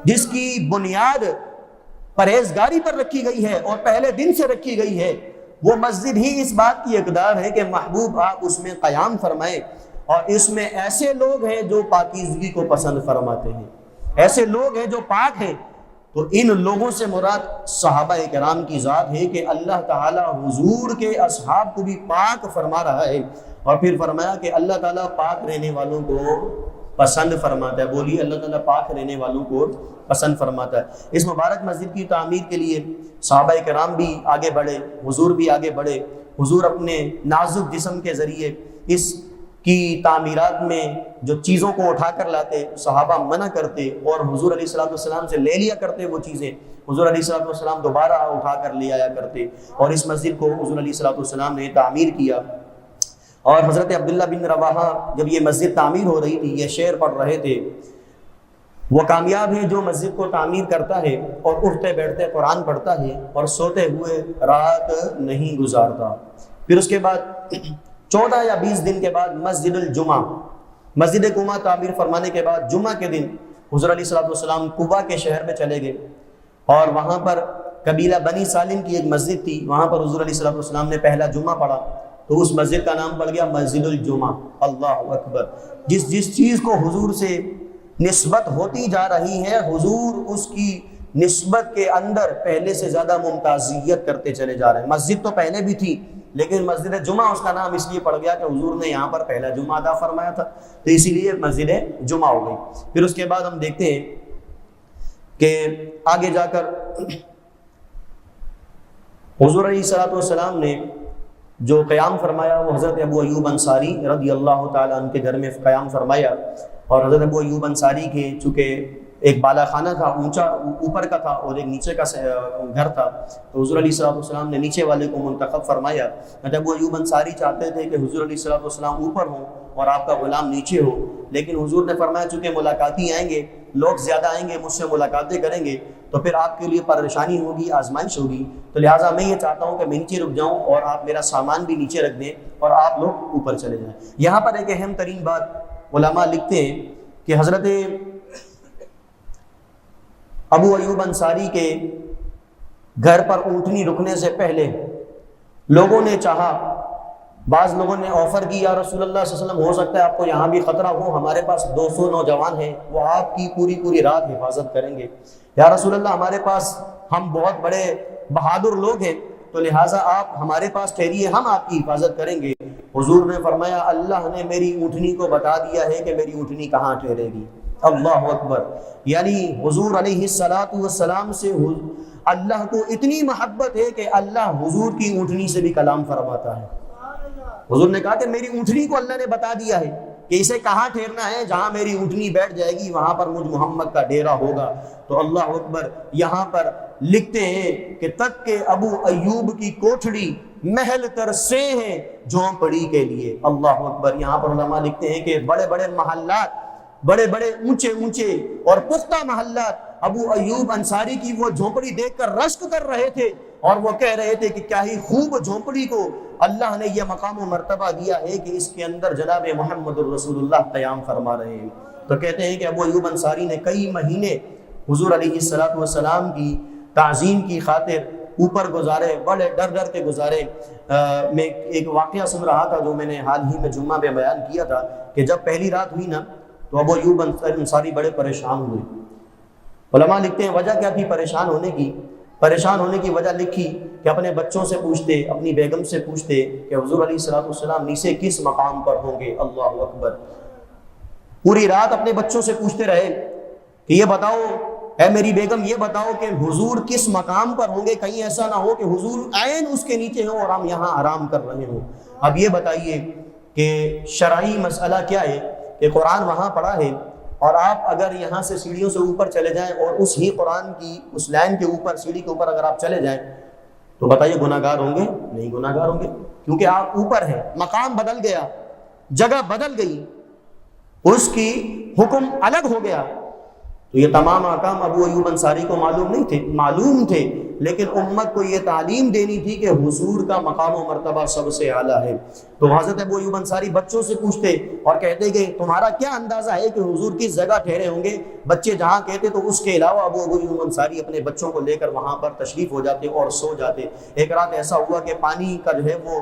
جس کی بنیاد پرہیزگاری پر رکھی گئی ہے اور پہلے دن سے رکھی گئی ہے وہ مسجد ہی اس بات کی حقدار ہے کہ محبوب آپ اس میں قیام فرمائیں، اور اس میں ایسے لوگ ہیں جو پاکیزگی کو پسند فرماتے ہیں، ایسے لوگ ہیں جو پاک ہیں۔ تو ان لوگوں سے مراد صحابہ کرام کی ذات ہے کہ اللہ تعالیٰ حضور کے اصحاب کو بھی پاک فرما رہا ہے، اور پھر فرمایا کہ اللہ تعالیٰ پاک رہنے والوں کو پسند فرماتا ہے۔ بولیے اللہ تعالیٰ پاک رہنے والوں کو پسند فرماتا ہے۔ اس مبارک مسجد کی تعمیر کے لیے صحابہ کرام بھی آگے بڑھے، حضور بھی آگے بڑھے۔ حضور اپنے نازک جسم کے ذریعے اس کی تعمیرات میں جو چیزوں کو اٹھا کر لاتے، صحابہ منع کرتے اور حضور علیہ الصلوۃ والسلام سے لے لیا کرتے وہ چیزیں، حضور علیہ الصلوۃ والسلام دوبارہ اٹھا کر لے آیا کرتے، اور اس مسجد کو حضور علیہ الصلوۃ والسلام نے تعمیر کیا۔ اور حضرت عبداللہ بن رواحہ جب یہ مسجد تعمیر ہو رہی تھی، یہ شعر پڑھ رہے تھے، وہ کامیاب ہے جو مسجد کو تعمیر کرتا ہے اور اٹھتے بیٹھتے قرآن پڑھتا ہے اور سوتے ہوئے رات نہیں گزارتا۔ پھر اس کے بعد 14 یا 20 دن کے بعد مسجد الجمعہ، مسجد قباء تعمیر فرمانے کے بعد جمعہ کے دن حضور علیہ الصلوۃ والسلام قباء کے شہر میں چلے گئے، اور وہاں پر قبیلہ بنی سالم کی ایک مسجد تھی، وہاں پر حضور علیہ الصلوۃ والسلام نے پہلا جمعہ پڑھا، تو اس مسجد کا نام پڑ گیا مسجد الجمعہ۔ اللہ اکبر! جس چیز کو حضور سے نسبت ہوتی جا رہی ہے حضور اس کی نسبت کے اندر پہلے سے زیادہ ممتازیت کرتے چلے جا رہے ہیں۔ مسجد تو پہلے بھی تھی لیکن مسجد جمعہ اس کا نام اس لیے پڑ گیا کہ حضور نے یہاں پر پہلا جمعہ ادا فرمایا تھا، تو اسی لیے مسجد جمعہ ہو گئی۔ پھر اس کے بعد ہم دیکھتے ہیں کہ آگے جا کر حضور علیہ الصلوۃ والسلام نے جو قیام فرمایا وہ حضرت ابو ایوب انصاری رضی اللہ تعالیٰ عنہ کے گھر میں قیام فرمایا، اور حضرت ابو ایوب انصاری کے چونکہ ایک بالا خانہ تھا، اونچا اوپر کا تھا اور ایک نیچے کا گھر تھا، تو حضور علیہ الصلوۃ والسلام نے نیچے والے کو منتخب فرمایا۔ حضرت ابو ایوب انصاری چاہتے تھے کہ حضور علیہ الصلوۃ والسلام اوپر ہوں اور آپ کا غلام نیچے ہو، لیکن حضور نے فرمایا چونکہ ملاقاتی آئیں گے، لوگ زیادہ آئیں گے، مجھ سے ملاقاتیں کریں گے تو پھر آپ کے لیے پریشانی ہوگی، آزمائش ہوگی، تو لہٰذا میں یہ چاہتا ہوں کہ میں نیچے رک جاؤں اور آپ میرا سامان بھی نیچے رکھ دیں اور آپ لوگ اوپر چلے جائیں۔ یہاں پر ایک اہم ترین بات علماء لکھتے ہیں کہ حضرت ابو ایوب انصاری کے گھر پر اونٹنی رکنے سے پہلے لوگوں نے چاہا، بعض لوگوں نے آفر کی یا رسول اللہ صلی اللہ علیہ وسلم ہو سکتا ہے آپ کو یہاں بھی خطرہ ہو، ہمارے پاس 200 نوجوان ہیں وہ آپ کی پوری رات حفاظت کریں گے، یا رسول اللہ ہمارے پاس ہم بہت بڑے بہادر لوگ ہیں تو لہٰذا آپ ہمارے پاس ٹھہریے، ہم آپ کی حفاظت کریں گے۔ حضور نے فرمایا اللہ نے میری اونٹنی کو بتا دیا ہے کہ میری اونٹنی کہاں ٹھہرے گی۔ اللہ اکبر! یعنی حضور علیہ الصلوۃ والسلام سے اللہ کو اتنی محبت ہے کہ اللہ حضور کی اونٹنی سے بھی کلام فرماتا ہے۔ حضور نے کہا کہ میری اونٹنی کو اللہ نے بتا دیا ہے کہ اسے کہاں ٹھہرنا ہے؟ جہاں میری اونٹنی بیٹھ جائے گی وہاں پر مجھ محمد کا ڈیرا ہوگا۔ تو اللہ اکبر، یہاں پر لکھتے ہیں کہ تک کہ ابو ایوب کی کوٹھڑی محل تر سے ہیں جھونپڑی کے لیے۔ اللہ اکبر، یہاں پر علماء لکھتے ہیں کہ بڑے بڑے محلات، بڑے بڑے اونچے اونچے اور پختہ محلات ابو ایوب انصاری کی وہ جھونپڑی دیکھ کر رشک کر رہے تھے، اور وہ کہہ رہے تھے کہ کیا ہی خوب جھونپڑی کو اللہ نے یہ مقام و مرتبہ دیا ہے کہ اس کے اندر جناب محمد الرسول اللہ قیام فرما رہے ہیں۔ تو کہتے ہیں کہ ابو ایوب انصاری نے کئی مہینے حضور علیہ السلام کی تعظیم کی خاطر اوپر گزارے، بڑے ڈر ڈر کے گزارے۔ میں ایک واقعہ سن رہا تھا جو میں نے حال ہی میں جمعہ میں بیان کیا تھا کہ جب پہلی رات ہوئی نا تو ابو ایوب انصاری بڑے پریشان ہوئے۔ علماء لکھتے ہیں وجہ کیا تھی پریشان ہونے کی وجہ لکھی کہ اپنے بچوں سے پوچھتے، اپنی بیگم سے پوچھتے کہ حضور علیہ السلام نیچے کس مقام پر ہوں گے۔ اللہ اکبر، پوری رات اپنے بچوں سے پوچھتے رہے کہ یہ بتاؤ اے میری بیگم، یہ بتاؤ کہ حضور کس مقام پر ہوں گے، کہیں ایسا نہ ہو کہ حضور عین اس کے نیچے ہوں اور ہم یہاں آرام کر رہے ہوں۔ اب یہ بتائیے کہ شرعی مسئلہ کیا ہے کہ قرآن وہاں پڑھا ہے، اور آپ اگر یہاں سے سیڑھیوں سے اوپر چلے جائیں اور اس ہی قرآن کی اس لائن کے اوپر، سیڑھی کے اوپر اگر آپ چلے جائیں تو بتائیے گناہ گار ہوں گے؟ نہیں گناہ گار ہوں گے، کیونکہ آپ اوپر ہیں، مقام بدل گیا، جگہ بدل گئی، اس کی حکم الگ ہو گیا۔ تو یہ تمام احکام ابو ایوب انصاری کو معلوم تھے، لیکن امت کو یہ تعلیم دینی تھی کہ حضور کا مقام و مرتبہ سب سے اعلیٰ ہے۔ تو حضرت ابو ایوب انصاری بچوں سے پوچھتے اور کہتے کہ تمہارا کیا اندازہ ہے کہ حضور کس جگہ ٹھہرے ہوں گے؟ بچے جہاں کہتے تو اس کے علاوہ ابو ایوب انصاری اپنے بچوں کو لے کر وہاں پر تشریف ہو جاتے اور سو جاتے۔ ایک رات ایسا ہوا کہ پانی کا جو ہے وہ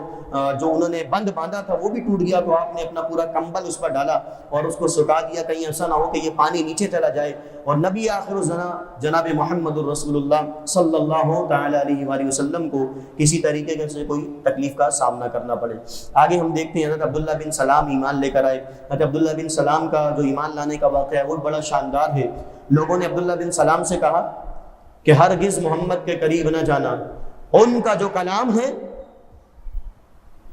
جو انہوں نے بند باندھا تھا وہ بھی ٹوٹ گیا، تو آپ نے اپنا پورا کمبل اس پر ڈالا اور اس کو سکھا دیا، کہیں ایسا نہ ہو کہ یہ پانی نیچے چلا جائے اور نبی آخر الزمان جناب محمد الرسول اللہ صلی اللہ تعالی علیہ وآلہ وسلم کو کسی طریقے سے کوئی تکلیف کا سامنا کرنا پڑے۔ آگے ہم دیکھتے ہیں حضرت عبداللہ بن سلام ایمان لے کر آئے۔ حضرت عبداللہ بن سلام کا جو ایمان لانے کا واقعہ ہے وہ بڑا شاندار ہے۔ لوگوں نے عبداللہ بن سلام سے کہا کہ ہرگز محمد کے قریب نہ جانا، ان کا جو کلام ہے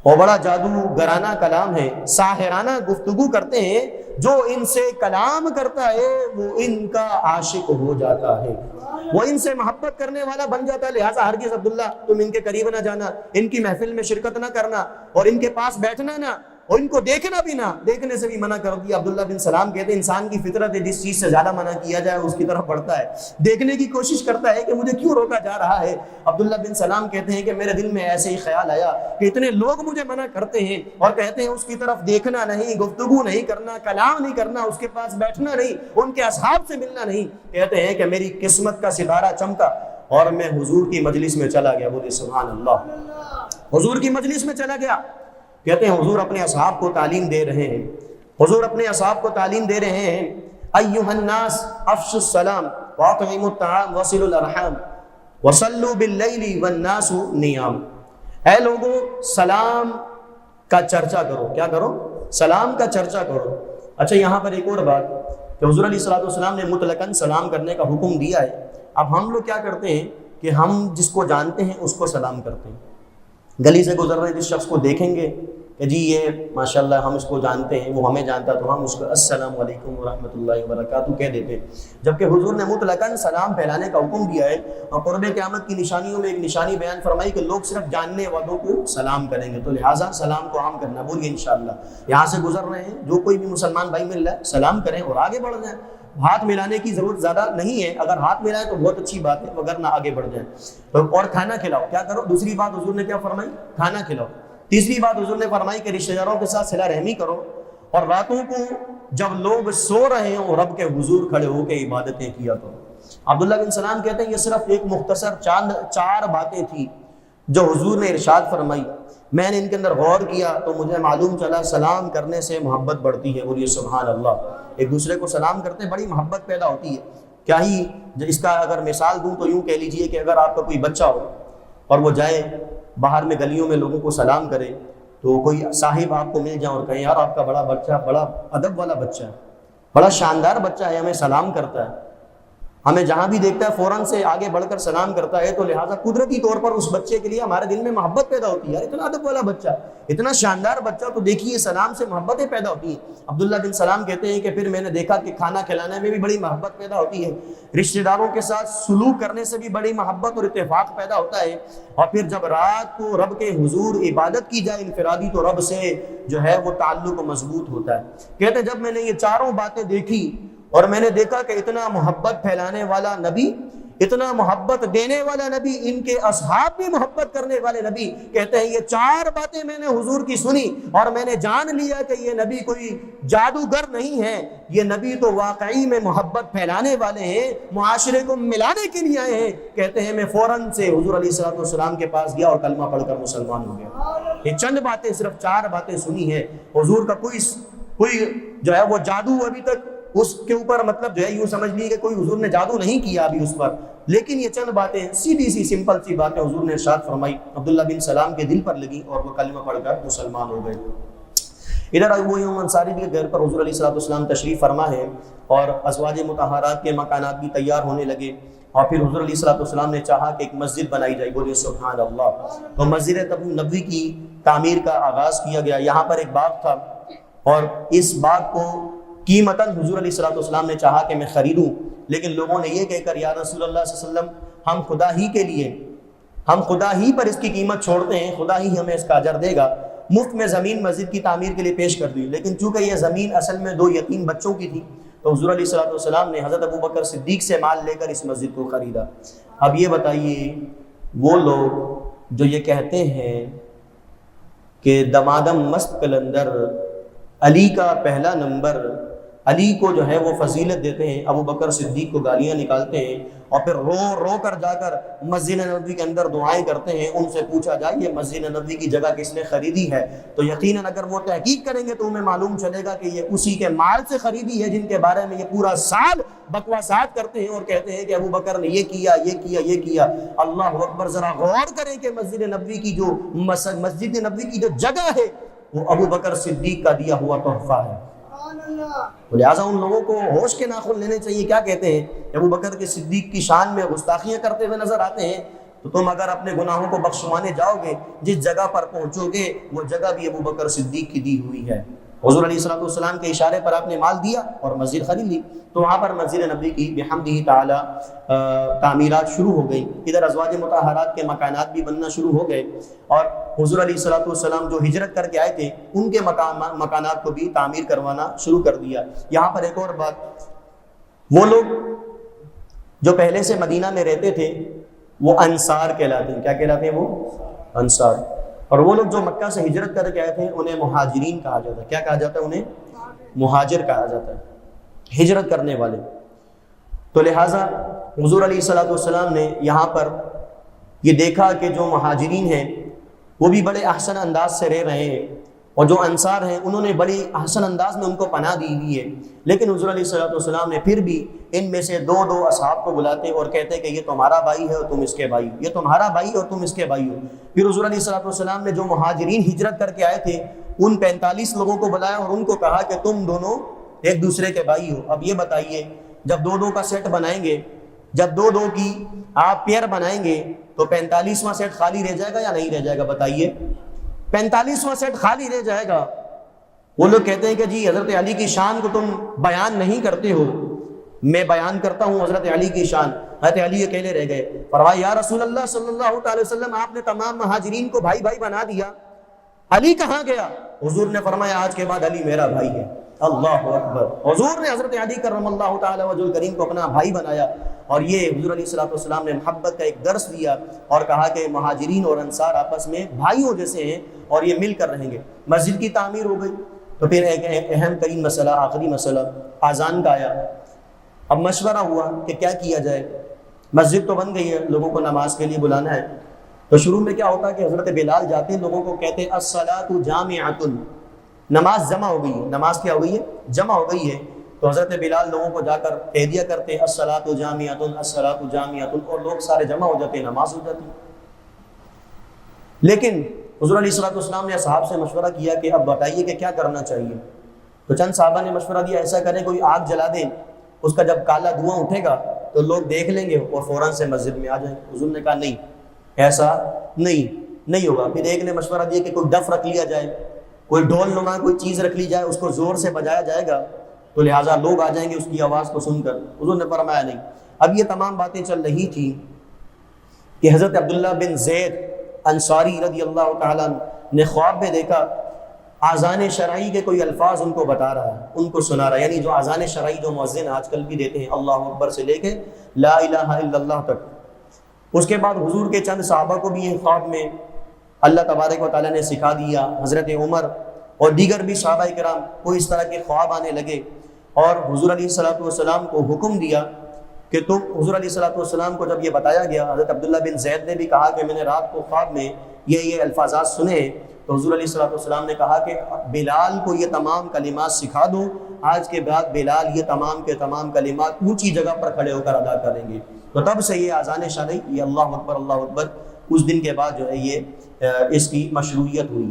وہ بڑا جادوگرانہ کلام ہے، ساحرانہ گفتگو کرتے ہیں، جو ان سے کلام کرتا ہے وہ ان کا عاشق ہو جاتا ہے، وہ ان سے محبت کرنے والا بن جاتا ہے۔ لہٰذا ہرگز عبداللہ تم ان کے قریب نہ جانا، ان کی محفل میں شرکت نہ کرنا اور ان کے پاس بیٹھنا نہ، اور ان کو دیکھنا بھی نہ، دیکھنے سے بھی منع کر دیا۔ عبداللہ بن سلام کہتے ہیں انسان کی فطرت ہے، جس چیز سے زیادہ منع کیا جائے اس کی طرف بڑھتا ہے، دیکھنے کی کوشش کرتا ہے کہ مجھے کیوں روکا جا رہا ہے۔ عبداللہ بن سلام کہتے ہیں کہ میرے دل میں ایسے ہی خیال آیا کہ اتنے لوگ مجھے منع کرتے ہیں اور کہتے ہیں اس کی طرف دیکھنا نہیں، گفتگو نہیں کرنا، کلام نہیں کرنا، اس کے پاس بیٹھنا نہیں، ان کے اصحاب سے ملنا نہیں۔ کہتے ہیں کہ میری قسمت کا ستارہ چمکا اور میں حضور کی مجلس میں چلا گیا۔ بولے سبحان اللہ، حضور کی مجلس میں چلا گیا۔ کہتے ہیں حضور اپنے اصحاب کو تعلیم دے رہے ہیں، حضور اپنے اصحاب کو تعلیم دے رہے ہیں، ایھا الناس افشوا السلام واطعموا الطعام وصلوا الارحام وصلوا باللیل والناس نیام۔ اے لوگوں، سلام کا چرچا کرو۔ کیا کرو؟ سلام کا چرچا کرو۔ اچھا، یہاں پر ایک اور بات کہ حضور علیہ السلام نے مطلقاً سلام کرنے کا حکم دیا ہے۔ اب ہم لوگ کیا کرتے ہیں کہ ہم جس کو جانتے ہیں اس کو سلام کرتے ہیں، گلی سے گزر رہے ہیں جس شخص کو دیکھیں گے کہ جی یہ ماشاءاللہ ہم اس کو جانتے ہیں، وہ ہمیں جانتا، تو ہم اس کو السلام علیکم ورحمۃ اللہ وبرکاتہ کہہ دیتے ہیں، جبکہ حضور نے مطلقاً سلام پھیلانے کا حکم دیا ہے۔ اور قرب قیامت کی نشانیوں میں ایک نشانی بیان فرمائی کہ لوگ صرف جاننے والوں کو سلام کریں گے، تو لہٰذا سلام کو عام کرنا۔ بولیے انشاءاللہ یہاں سے گزر رہے ہیں، جو کوئی بھی مسلمان بھائی مل رہا ہے سلام کریں اور آگے بڑھ جائیں۔ ہاتھ ملانے کی ضرورت زیادہ نہیں ہے، اگر ہاتھ ملائیں تو بہت اچھی بات ہے، وگرنہ آگے بڑھ جائیں۔ اور کھانا کھلاؤ۔ کیا کرو؟ دوسری بات حضور نے کیا فرمائی؟ کھانا کھلاؤ۔ تیسری بات حضور نے فرمائی کہ رشتہ داروں کے ساتھ صلہ رحمی کرو، اور راتوں کو جب لوگ سو رہے ہوں رب کے حضور کھڑے ہو کے عبادتیں کیا کرو۔ عبداللہ بن سلام کہتے ہیں یہ صرف ایک مختصر چار باتیں تھیں جو حضور نے ارشاد فرمائی، میں نے ان کے اندر غور کیا تو مجھے معلوم چلا سلام کرنے سے محبت بڑھتی ہے۔ بولیے سبحان اللہ، ایک دوسرے کو سلام کرتے بڑی محبت پیدا ہوتی ہے۔ کیا ہی اس کا اگر مثال دوں تو یوں کہہ لیجئے کہ اگر آپ کا کوئی بچہ ہو اور وہ جائے باہر میں گلیوں میں لوگوں کو سلام کرے، تو کوئی صاحب آپ کو مل جائے اور کہیں یار آپ کا بڑا بچہ بڑا ادب والا بچہ ہے، بڑا شاندار بچہ ہے، ہمیں سلام کرتا ہے، ہمیں جہاں بھی دیکھتا ہے فوراً سے آگے بڑھ کر سلام کرتا ہے، تو لہٰذا قدرتی طور پر اس بچے کے لیے ہمارے دل میں محبت پیدا ہوتی ہے، یار اتنا ادب والا بچہ، اتنا شاندار بچہ، تو دیکھیے سلام سے محبتیں پیدا ہوتی ہیں۔ عبداللہ بن سلام کہتے ہیں کہ پھر میں نے دیکھا کہ کھانا کھلانے میں بھی بڑی محبت پیدا ہوتی ہے، رشتہ داروں کے ساتھ سلوک کرنے سے بھی بڑی محبت اور اتفاق پیدا ہوتا ہے، اور پھر جب رات کو رب کے حضور عبادت کی جائے انفرادی، تو رب سے جو ہے وہ تعلق مضبوط ہوتا ہے۔ کہتے ہیں جب میں نے یہ چاروں باتیں دیکھی اور میں نے دیکھا کہ اتنا محبت پھیلانے والا نبی، اتنا محبت دینے والا نبی، ان کے اصحاب بھی محبت کرنے والے نبی، کہتے ہیں یہ چار باتیں میں نے حضور کی سنی اور میں نے جان لیا کہ یہ نبی کوئی جادوگر نہیں ہے، یہ نبی تو واقعی میں محبت پھیلانے والے ہیں، معاشرے کو ملانے کے لیے آئے ہیں۔ کہتے ہیں میں فوراً سے حضور علیہ الصلوۃ والسلام کے پاس گیا اور کلمہ پڑھ کر مسلمان ہو گیا۔ یہ چند باتیں، صرف چار باتیں سنی ہے، حضور کا کوئی جو ہے وہ جادو ابھی تک اس کے اوپر، مطلب جو ہے یوں سمجھ لیجیے کہ کوئی حضور نے جادو نہیں کیا ابھی اس پر، لیکن یہ چند باتیں سیدھی سی سمپل سی باتیں حضور نے ارشاد فرمائی، عبداللہ بن سلام کے دل پر لگی اور وہ کلمہ پڑھ کر مسلمان ہو گئے۔ ادھر ابو ایوب انصاری کے گھر پر حضور علیہ الصلوۃ والسلام تشریف فرما ہے اور ازواج مطہرات کے مکانات بھی تیار ہونے لگے، اور پھر حضور علیہ الصلوۃ والسلام نے چاہا کہ ایک مسجد بنائی جائے، بولیے سبحان اللہ، تو مسجد نبوی کی تعمیر کا آغاز کیا گیا۔ یہاں پر ایک باغ تھا اور اس باغ کو قیمتاً حضور علیہ الصلوۃ والسلام نے چاہا کہ میں خریدوں، لیکن لوگوں نے یہ کہہ کر یا رسول اللہ صلی اللہ علیہ وسلم ہم خدا ہی کے لیے، ہم خدا ہی پر اس کی قیمت چھوڑتے ہیں، خدا ہی ہمیں اس کا اجر دے گا، مفت میں زمین مسجد کی تعمیر کے لیے پیش کر دی۔ لیکن چونکہ یہ زمین اصل میں 2 یتیم بچوں کی تھی، تو حضور علیہ الصلوۃ والسلام نے حضرت ابو بکر صدیق سے مال لے کر اس مسجد کو خریدا۔ اب یہ بتائیے وہ لوگ جو یہ کہتے ہیں کہ دمادم مست قلندر، علی کا پہلا نمبر، علی کو جو ہے وہ فضیلت دیتے ہیں، ابو بکر صدیق کو گالیاں نکالتے ہیں، اور پھر رو رو کر جا کر مسجد نبوی کے اندر دعائیں کرتے ہیں، ان سے پوچھا جائے یہ مسجد نبوی کی جگہ کس نے خریدی ہے، تو یقیناً اگر وہ تحقیق کریں گے تو انہیں معلوم چلے گا کہ یہ اسی کے مال سے خریدی ہے جن کے بارے میں یہ پورا سال بکواسات کرتے ہیں اور کہتے ہیں کہ ابو بکر نے یہ کیا یہ کیا یہ کیا۔ اللہ اکبر، ذرا غور کریں کہ مسجد نبوی کی جو جگہ ہے وہ ابو بکر صدیق کا دیا ہوا تحفہ ہے۔ تو لہٰذا ان لوگوں کو ہوش کے ناخن لینے چاہیے۔ کیا کہتے ہیں؟ ابو بکر کے صدیق کی شان میں گستاخیاں کرتے ہوئے نظر آتے ہیں، تو تم اگر اپنے گناہوں کو بخشوانے جاؤ گے، جس جگہ پر پہنچو گے وہ جگہ بھی ابو بکر صدیق کی دی ہوئی ہے۔ حضور علیہ الصلوۃ والسلام کے اشارے پر آپ نے مال دیا اور مسجد خرید لی، تو وہاں پر مسجد نبوی کی بحمدہ تعالی تعمیرات شروع ہو گئی۔ ادھر ازواج مطہرات کے مکانات بھی بننا شروع ہو گئے، اور حضور علیہ الصلوۃ والسلام جو ہجرت کر کے آئے تھے ان کے مکانات کو بھی تعمیر کروانا شروع کر دیا۔ یہاں پر ایک اور بات، وہ لوگ جو پہلے سے مدینہ میں رہتے تھے وہ انصار کہلاتے ہیں۔ کیا کہلاتے ہیں وہ؟ انصار۔ اور وہ لوگ جو مکہ سے ہجرت کر کے آئے تھے انہیں مہاجرین کہا جاتا ہے۔ کیا کہا جاتا ہے؟ انہیں مہاجر کہا جاتا ہے، ہجرت کرنے والے۔ تو لہٰذا حضور علیہ الصلوۃ والسلام نے یہاں پر یہ دیکھا کہ جو مہاجرین ہیں وہ بھی بڑے احسن انداز سے رہ رہے ہیں، اور جو انصار ہیں انہوں نے بڑی احسن انداز میں ان کو پناہ دی ہوئی ہے، لیکن حضور علیہ الصلوۃ والسلام نے پھر بھی ان میں سے دو اصحاب کو بلاتے اور کہتے کہ یہ تمہارا بھائی ہے اور تم اس کے بھائی ہو، یہ تمہارا بھائی ہے اور تم اس کے بھائی ہو۔ پھر حضور علیہ الصلوۃ والسلام نے جو مہاجرین ہجرت کر کے آئے تھے ان 45 لوگوں کو بلایا اور ان کو کہا کہ تم دونوں ایک دوسرے کے بھائی ہو۔ اب یہ بتائیے جب 2 کا سیٹ بنائیں گے، جب 2 کی آپ پیئر بنائیں گے تو 45واں سیٹ خالی رہ جائے گا یا نہیں رہ جائے گا؟ بتائیے، 45واں سیٹ خالی رہ جائے گا۔ وہ لوگ کہتے ہیں کہ جی حضرت علی کی شان کو تم بیان نہیں کرتے ہو۔ میں بیان کرتا ہوں حضرت علی کی شان۔ حضرت علی اکیلے رہ گئے، فرمایا یا رسول اللہ صلی اللہ تعالی وسلم آپ نے تمام مہاجرین کو بھائی بھائی بنا دیا، علی کہاں گیا؟ حضور نے فرمایا آج کے بعد علی میرا بھائی ہے۔ اللہ اکبر، حضور نے حضرت علی کرم اللہ تعالی وجہ الکریم کو اپنا بھائی بنایا، اور یہ حضور علیہ الصلوۃ والسلام نے محبت کا ایک درس دیا اور کہا کہ مہاجرین اور انصار آپس میں بھائیوں جیسے ہیں اور یہ مل کر رہیں گے۔ مسجد کی تعمیر ہو گئی، تو پھر ایک اہم ترین مسئلہ، آخری مسئلہ آذان کا آیا۔ اب مشورہ ہوا کہ کیا کیا جائے، مسجد تو بن گئی ہے، لوگوں کو نماز کے لیے بلانا ہے، تو شروع میں کیا ہوتا کہ حضرت بلال جاتے لوگوں کو کہتے الصلاۃ جامعۃ، نماز جمع ہو گئی ہے، نماز کیا ہو گئی ہے؟ جمع ہو گئی ہے۔ تو حضرت بلال لوگوں کو جا کر کہہ دیا کرتے الصلاۃ جامعۃ الصلاۃ جامعۃ، اور لوگ سارے جمع ہو جاتے، نماز ہو جاتی۔ لیکن حضور علیہ الصلوۃ والسلام نے اصحاب سے مشورہ کیا کہ اب بتائیے کہ کیا کرنا چاہیے۔ تو چند صحابہ نے مشورہ دیا ایسا کریں کوئی آگ جلا دیں، اس کا جب کالا دھواں اٹھے گا تو لوگ دیکھ لیں گے اور فوراً سے مسجد میں آ جائیں گے۔ حضور نے کہا نہیں، ایسا نہیں ہوگا۔ پھر ایک نے مشورہ دیا کہ کوئی ڈف رکھ لیا جائے، کوئی ڈھول نما کوئی چیز رکھ لی جائے، اس کو زور سے بجایا جائے گا تو لہٰذا لوگ آ جائیں گے اس کی آواز کو سن کر۔ حضور نے فرمایا نہیں۔ اب یہ تمام باتیں چل رہی تھیں کہ حضرت عبداللہ بن زید انصاری رضی اللہ تعالیٰ نے خواب میں دیکھا آذان شرعی کے کوئی الفاظ ان کو بتا رہا ہے، ان کو سنا رہا ہے، یعنی جو آذان شرعی جو مؤذن آج کل بھی دیتے ہیں، اللہ اکبر سے لے کے لا الہ الا اللہ تک۔ اس کے بعد حضور کے چند صحابہ کو بھی یہ خواب میں اللہ تبارک و تعالیٰ نے سکھا دیا۔ حضرت عمر اور دیگر بھی صحابہ کرام کو اس طرح کے خواب آنے لگے، اور حضور علیہ الصلوۃ والسلام کو حکم دیا کہ تم، حضور علیہ الصلوۃ والسلام کو جب یہ بتایا گیا، حضرت عبداللہ بن زید نے بھی کہا کہ میں نے رات کو خواب میں یہ الفاظات سنے، تو حضور علیہ الصلوۃ والسلام نے کہا کہ بلال کو یہ تمام کلمات سکھا دو، آج کے بعد بلال یہ تمام کے تمام کلمات اونچی جگہ پر کھڑے ہو کر ادا کریں گے۔ تو تب سے یہ اذان شرعی، یہ اللہ اکبر اللہ اکبر، اس دن کے بعد جو ہے یہ اس کی مشروعیت ہوئی۔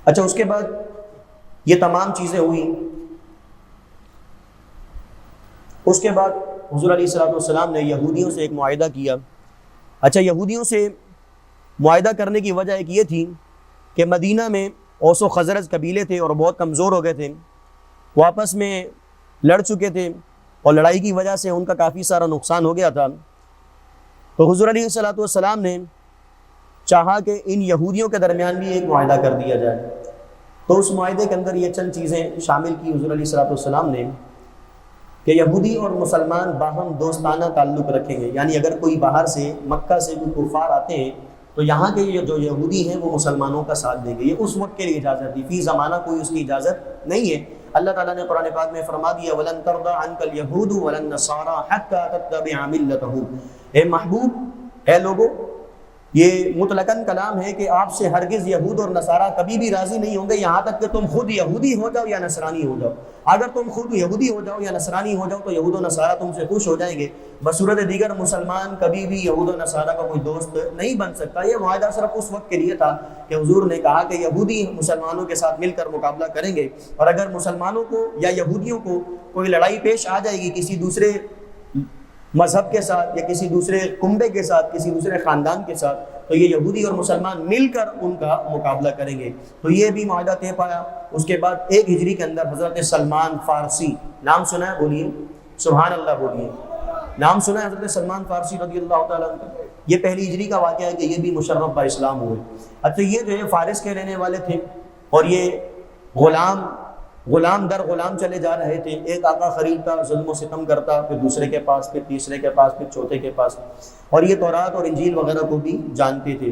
اچھا، اس کے بعد یہ تمام چیزیں ہوئیں، اس کے بعد حضور علیہ الصلوۃ والسلام نے یہودیوں سے ایک معاہدہ کیا۔ اچھا، یہودیوں سے معاہدہ کرنے کی وجہ ایک یہ تھی کہ مدینہ میں اوس و خزرج قبیلے تھے اور بہت کمزور ہو گئے تھے، وہ آپس میں لڑ چکے تھے اور لڑائی کی وجہ سے ان کا کافی سارا نقصان ہو گیا تھا۔ تو حضور علیہ الصلوۃ والسلام نے چاہا کہ ان یہودیوں کے درمیان بھی ایک معاہدہ کر دیا جائے، تو اس معاہدے کے اندر یہ چند چیزیں شامل کی حضور علیہ الصلوۃ والسلام نے کہ یہودی اور مسلمان باہم دوستانہ تعلق رکھیں گے، یعنی اگر کوئی باہر سے مکہ سے کوئی کفار آتے ہیں تو یہاں کے جو یہودی ہیں وہ مسلمانوں کا ساتھ دیں گے۔ یہ اس وقت کے لیے اجازت تھی، فی زمانہ کوئی اس کی اجازت نہیں ہے۔ اللہ تعالیٰ نے قرآن پاک میں فرما دیا وَلَن تَرْضَىٰ عَنْكَ الْيَهُودُ وَلَا النَّصَارَىٰ حَتَّىٰ تَتَّبِعَ مِلَّتَهُمْ۔ اے محبوب، اے لوگو، یہ مطلقاً کلام ہے کہ آپ سے ہرگز یہود اور نصارہ کبھی بھی راضی نہیں ہوں گے یہاں تک کہ تم خود یہودی ہو جاؤ یا نصرانی ہو جاؤ۔ اگر تم خود یہودی ہو جاؤ یا نصرانی ہو جاؤ تو یہود و نصارہ تم سے خوش ہو جائیں گے، بصورت دیگر مسلمان کبھی بھی یہود و نصارہ کا کوئی دوست نہیں بن سکتا۔ یہ معاہدہ صرف اس وقت کے لیے تھا کہ حضور نے کہا کہ یہودی مسلمانوں کے ساتھ مل کر مقابلہ کریں گے، اور اگر مسلمانوں کو یا یہودیوں کو کوئی لڑائی پیش آ جائے گی کسی دوسرے مذہب کے ساتھ یا کسی دوسرے کنبے کے ساتھ، کسی دوسرے خاندان کے ساتھ، تو یہ یہودی اور مسلمان مل کر ان کا مقابلہ کریں گے۔ تو یہ بھی معاہدہ طے پایا۔ اس کے بعد 1 ہجری کے اندر حضرت سلمان فارسی، نام سنا ہے؟ بولیے سبحان اللہ، بولیے نام سنا ہے حضرت سلمان فارسی رضی اللہ تعالیٰ عنہ کا؟ یہ 1 ہجری کا واقعہ ہے کہ یہ بھی مشرف با اسلام ہوئے۔ اچھا، یہ جو ہے فارس کے رہنے والے تھے اور یہ غلام در غلام چلے جا رہے تھے، ایک آقا خریدتا، ظلم و ستم کرتا، پھر دوسرے کے پاس، پھر تیسرے کے پاس، پھر چوتھے کے پاس، اور یہ تورات اور انجیل وغیرہ کو بھی جانتے تھے۔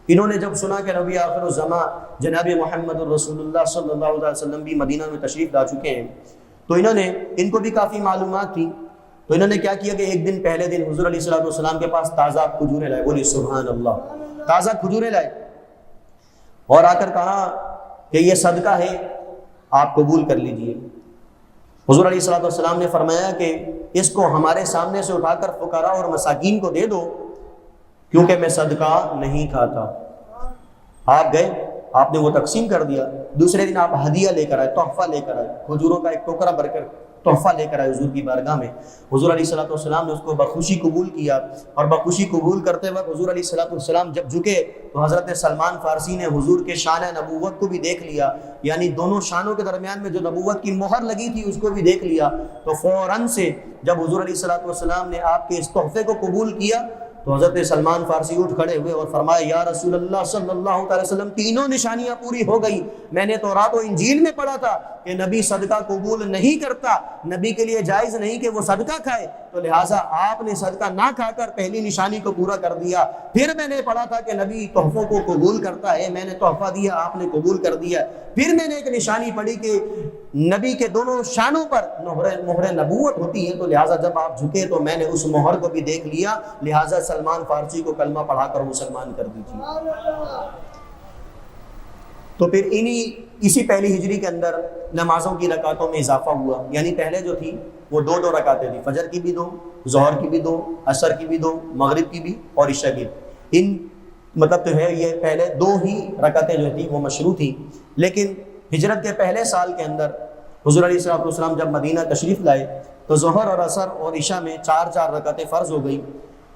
انہوں نے جب سنا کہ نبی آخر الزماں جناب محمد الرسول اللہ صلی اللہ علیہ وسلم بھی مدینہ میں تشریف لا چکے ہیں، تو ان کو بھی کافی معلومات تھی، تو انہوں نے کیا کیا کہ ایک دن پہلے دن حضور علیہ الصلوۃ والسلام کے پاس تازہ کھجوریں لائے، بولی سبحان اللہ، تازہ کھجوریں لائے اور آ کر کہا کہ یہ صدقہ ہے، آپ قبول کر لیجئے۔ حضور علیہ الصلوۃ والسلام نے فرمایا کہ اس کو ہمارے سامنے سے اٹھا کر فقراء اور مساکین کو دے دو، کیونکہ میں صدقہ نہیں کھاتا۔ آپ گئے، آپ نے وہ تقسیم کر دیا۔ دوسرے دن آپ ہدیہ لے کر آئے، تحفہ لے کر آئے، کھجوروں کا ایک ٹوکرا بھر کر تحفہ لے کر آئے حضور کی بارگاہ میں۔ حضور علیہ الصلوۃ والسلام نے اس کو بخوشی قبول کیا، اور بخوشی قبول کرتے وقت حضور علیہ الصلوۃ والسلام جب جھکے تو حضرت سلمان فارسی نے حضور کے شان نبوت کو بھی دیکھ لیا، یعنی دونوں شانوں کے درمیان میں جو نبوت کی مہر لگی تھی اس کو بھی دیکھ لیا۔ تو فوراً سے جب حضور علیہ الصلوۃ والسلام نے آپ کے اس تحفے کو قبول کیا تو حضرت سلمان فارسی اٹھ کھڑے ہوئے اور فرمایا یا رسول اللہ صلی اللہ تعالی وسلم، تینوں نشانیاں پوری ہو گئی۔ میں نے تورات و انجیل میں پڑھا تھا کہ نبی صدقہ قبول نہیں کرتا، نبی کے لیے جائز نہیں کہ وہ صدقہ کھائے، تو لہٰذا آپ نے صدقہ نہ کھا کر پہلی نشانی کو پورا کر دیا۔ پھر میں نے پڑھا تھا کہ نبی تحفوں کو قبول کرتا ہے، میں نے تحفہ دیا، آپ نے قبول کر دیا۔ پھر میں نے ایک نشانی پڑھی کہ نبی کے دونوں شانوں پر مہر نبوت ہوتی ہے، تو لہٰذا جب آپ جھکے تو میں نے اس مہر کو بھی دیکھ لیا، لہٰذا سلمان فارسی کو کلمہ پڑھا کر مسلمان کر دیجیے۔ تو پھر اسی 1 ہجری کے اندر نمازوں کی رکعتوں میں اضافہ ہوا، یعنی پہلے جو تھی وہ 2 رکعتیں تھیں، فجر کی بھی 2، ظہر کی بھی 2، عصر کی بھی 2، مغرب کی بھی اور عشاء کی۔ مطلب تو ہے یہ پہلے 2 ہی رکعتیں جو تھیں وہ مشروع تھیں، لیکن ہجرت کے پہلے سال کے اندر حضور علیہ الصلوۃ والسلام جب مدینہ تشریف لائے تو ظہر اور عصر اور عشاء میں 4 رکعتیں فرض ہو گئی.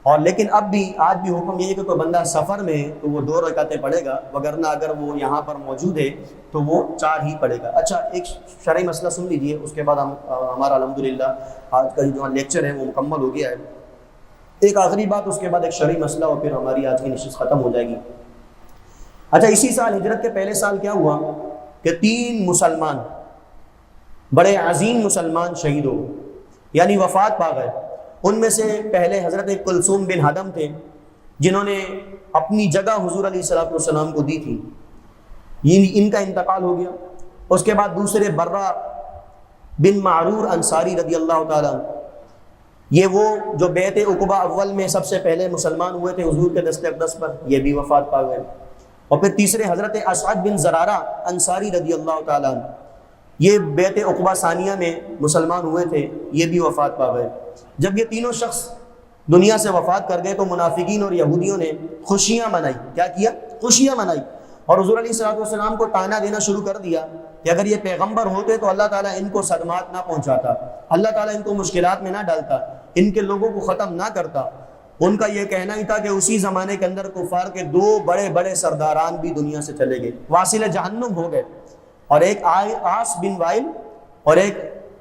اور لیکن آج بھی حکم یہ ہے کہ کوئی بندہ سفر میں ہے تو وہ 2 رکعتیں پڑھے گا، وگرنہ اگر وہ یہاں پر موجود ہے تو وہ 4 ہی پڑھے گا. اچھا، ایک شرعی مسئلہ سن لیجئے، اس کے بعد ہمارا الحمدللہ آج کا جو لیکچر ہے وہ مکمل ہو گیا ہے. ایک آخری بات، اس کے بعد ایک شرعی مسئلہ اور پھر ہماری آج کی نشست ختم ہو جائے گی. اچھا، اسی سال ہجرت کے پہلے سال کیا ہوا کہ 3 مسلمان، بڑے عظیم مسلمان شہید ہو گئے، یعنی وفات پا گئے. ان میں سے پہلے حضرت کلثوم بن ہدم تھے، جنہوں نے اپنی جگہ حضور علیہ الصلوۃ والسلام کو دی تھی، ان کا انتقال ہو گیا. اس کے بعد دوسرے برہ بن معرور انصاری رضی اللہ تعالیٰ، یہ وہ جو بیعت عقبہ اول میں سب سے پہلے مسلمان ہوئے تھے حضور کے دست اقدس پر، یہ بھی وفات پا گئے. اور پھر تیسرے حضرت اسعد بن زرارہ انصاری رضی اللہ تعالیٰ، یہ بیعت عقبہ ثانیہ میں مسلمان ہوئے تھے، یہ بھی وفات پا گئے. جب یہ تینوں شخص دنیا سے وفات کر گئے تو منافقین اور یہودیوں نے خوشیاں منائی. کیا کیا؟ خوشیاں منائی. اور حضور علیہ الصلوۃ والسلام کو طعنہ دینا شروع کر دیا کہ اگر یہ پیغمبر ہوتے تو اللہ تعالیٰ ان کو صدمات نہ پہنچاتا، اللہ تعالیٰ ان کو مشکلات میں نہ ڈالتا، ان کے لوگوں کو ختم نہ کرتا. ان کا یہ کہنا ہی تھا کہ اسی زمانے کے اندر کفار کے 2 بڑے بڑے سرداران بھی دنیا سے چلے گئے، واصل جہنم ہو گئے. اور ایک عاص بن وائل اور ایک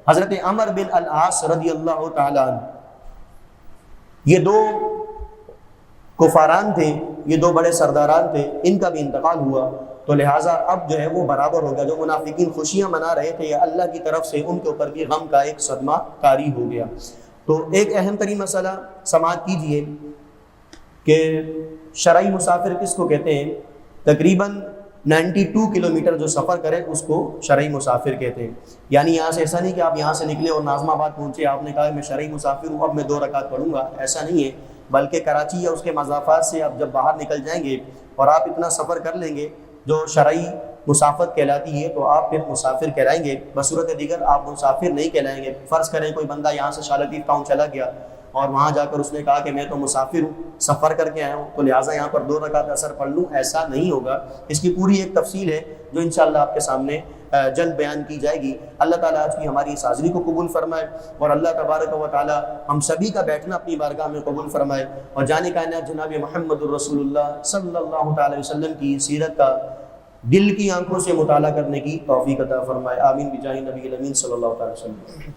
حضرت عمر بن العاص رضی اللہ تعالیٰ عنہ، یہ 2 کفاران تھے، یہ 2 بڑے سرداران تھے، ان کا بھی انتقال ہوا. تو لہٰذا اب جو ہے وہ برابر ہو گیا، جو منافقین خوشیاں منا رہے تھے یا اللہ کی طرف سے ان کے اوپر بھی غم کا ایک صدمہ طاری ہو گیا. تو ایک اہم ترین مسئلہ سماعت کیجئے کہ شرعی مسافر کس کو کہتے ہیں. تقریباً 92 کلومیٹر جو سفر کرے اس کو شرعی مسافر کہتے ہیں. یعنی یہاں سے ایسا نہیں کہ آپ یہاں سے نکلے اور ناظم آباد پہنچے، آپ نے کہا میں شرعی مسافر ہوں اب میں 2 رکعت پڑھوں گا، ایسا نہیں ہے. بلکہ کراچی یا اس کے مضافات سے آپ جب باہر نکل جائیں گے اور آپ اتنا سفر کر لیں گے جو شرعی مسافت کہلاتی ہے تو آپ پھر مسافر کہلائیں گے. بصورت دیگر آپ مسافر نہیں کہلائیں گے. فرض کریں کوئی بندہ یہاں سے شالطیف ٹاؤن چلا گیا اور وہاں جا کر اس نے کہا کہ میں تو مسافر ہوں، سفر کر کے آیا ہوں تو لہٰذا یہاں پر 2 رکعت عصر پڑھ لوں، ایسا نہیں ہوگا. اس کی پوری ایک تفصیل ہے جو انشاءاللہ آپ کے سامنے جلد بیان کی جائے گی. اللہ تعالیٰ آج کی ہماری اس حاضری کو قبول فرمائے اور اللہ تبارک و تعالیٰ ہم سبھی کا بیٹھنا اپنی بارگاہ میں قبول فرمائے اور جان کائنات جناب محمد الرسول اللہ صلی اللہ تعالی وسلم کی سیرت کا دل کی آنکھوں سے مطالعہ کرنے کی توفیق عطا فرمائے. آمین بجاہ نبی الامین صلی اللہ تعالی وسلم.